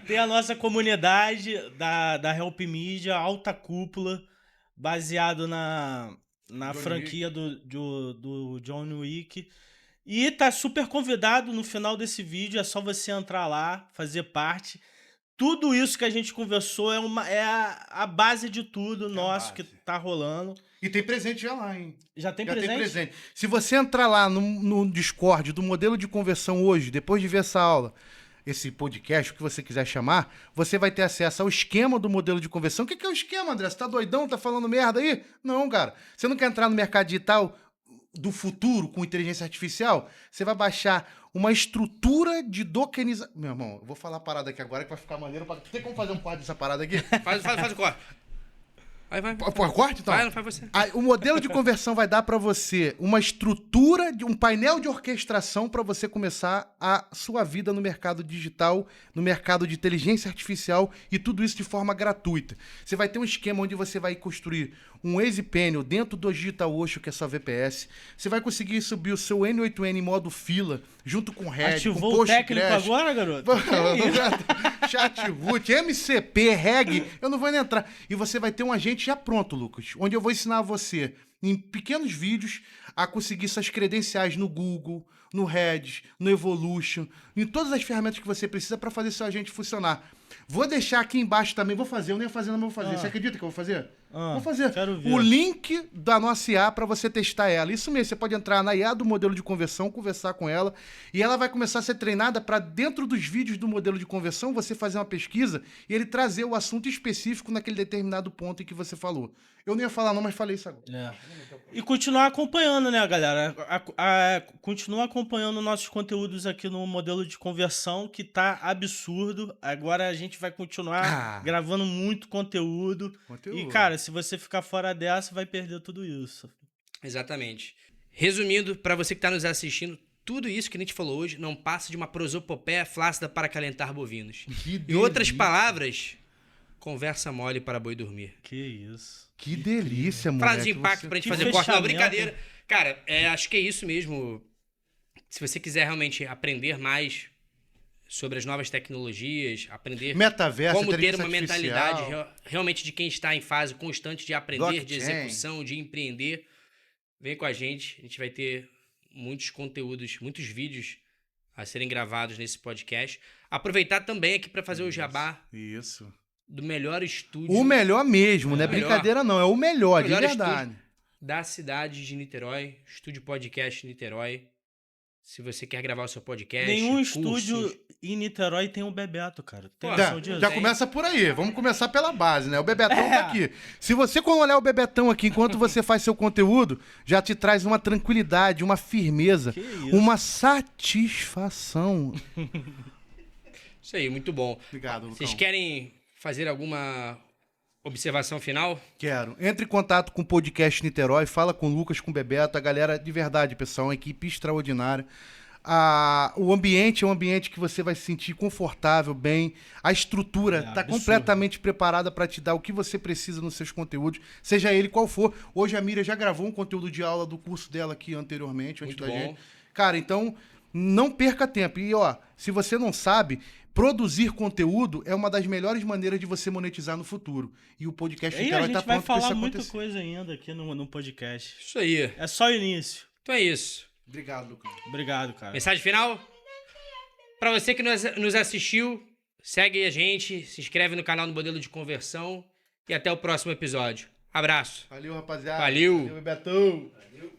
Tem a nossa comunidade da Help Media, alta cúpula, baseado na John franquia do John Wick. E tá super convidado no final desse vídeo, é só você entrar lá, fazer parte. Tudo isso que a gente conversou é a base de tudo nosso que tá rolando. E tem presente já lá, hein? Já tem Já presente? tem presente. Se você entrar lá no Discord do modelo de conversão hoje, depois de ver essa aula, esse podcast, o que você quiser chamar, você vai ter acesso ao esquema do modelo de conversão. O que é o esquema, André? Você tá doidão? Tá falando merda aí? Não, cara. Você não quer entrar no mercado digital do futuro com inteligência artificial? Você vai baixar uma estrutura de docanização. Meu irmão, eu vou falar a parada aqui agora que vai ficar maneiro. Tem como fazer um quadro dessa parada aqui? Faz o corte. Vai. Pô, corte então? Vai, não faz você. O modelo de conversão vai dar para você uma estrutura, um painel de orquestração para você começar a sua vida no mercado digital, no mercado de inteligência artificial e tudo isso de forma gratuita. Você vai ter um esquema onde você vai construir um Easy Panel dentro do DigitalOcean, que é sua VPS. Você vai conseguir subir o seu N8N em modo fila, junto com Red, Ativou com o técnico Postgres. agora, garoto? Chatroot, MCP, Reg, eu não vou nem entrar. E você vai ter um agente já pronto, Lucas, onde eu vou ensinar você, em pequenos vídeos, a conseguir suas credenciais no Google, no Red, no Evolution, em todas as ferramentas que você precisa para fazer seu agente funcionar. Vou deixar aqui embaixo também, vou fazer, eu nem ia fazer, não vou fazer. Ah. Você acredita que eu vou fazer? Ah, Vou fazer. quero ver. O link da nossa IA para você testar ela. Isso mesmo, você pode entrar na IA do modelo de conversão, conversar com ela, e ela vai começar a ser treinada para dentro dos vídeos do modelo de conversão você fazer uma pesquisa e ele trazer o assunto específico naquele determinado ponto em que você falou. Eu não ia falar não, mas falei isso agora. É. E continuar acompanhando, né, galera? Continuar acompanhando nossos conteúdos aqui no modelo de conversão, que tá absurdo. Agora a gente vai continuar gravando muito conteúdo. E, cara, se você ficar fora dessa, vai perder tudo isso. Exatamente. Resumindo, para você que está nos assistindo, tudo isso que a gente falou hoje não passa de uma prosopopeia flácida para acalentar bovinos. Em outras palavras, conversa mole para boi dormir. Que isso. Que delícia, mano. Frase de impacto pra gente fazer corte. Não, fechamento. brincadeira. Cara, acho que é isso mesmo. Se você quiser realmente aprender mais sobre as novas tecnologias, aprender Metaverso, como ter inteligência uma artificial. mentalidade realmente de quem está em fase constante de aprender, de Blockchain. execução, de empreender, vem com a gente. A gente vai ter muitos conteúdos, muitos vídeos a serem gravados nesse podcast. Aproveitar também aqui para fazer o jabá Isso. do melhor estúdio O melhor mesmo, não é melhor. brincadeira não, é o melhor, O de melhor verdade. da cidade de Niterói, Estúdio Podcast Niterói. Se você quer gravar o seu podcast, Nenhum cursos, estúdio em Niterói tem um Bebeto, cara. Tem Pô, noção Já, disso? já começa por aí, vamos começar pela base, né? O Bebetão tá aqui. Se você quando olhar o Bebetão aqui, enquanto você faz seu conteúdo, já te traz uma tranquilidade, uma firmeza, Que isso? uma satisfação. Isso aí, muito bom. Obrigado, Lucão. Vocês querem fazer alguma observação final? Quero. Entre em contato com o podcast Niterói, fala com o Lucas, com o Bebeto, a galera de verdade, pessoal, uma equipe extraordinária. O ambiente é um ambiente que você vai se sentir confortável, bem. A estrutura está absurdo. completamente preparada para te dar o que você precisa nos seus conteúdos, seja ele qual for. Hoje a Miriam já gravou um conteúdo de aula do curso dela aqui anteriormente, antes Muito da bom. gente. Cara, então não perca tempo. E ó, se você não sabe, produzir conteúdo é uma das melhores maneiras de você monetizar no futuro. E o podcast E a Niterói gente tá vai pronto para isso falar muita acontecer. coisa ainda aqui no podcast. Isso aí. É só o início. Então é isso. Obrigado, Lucão. Obrigado, cara. Mensagem final? Para você que nos assistiu, segue a gente, se inscreve no canal do Modelo de Conversão e até o próximo episódio. Abraço. Valeu, rapaziada. Valeu. Valeu, Betão. Valeu.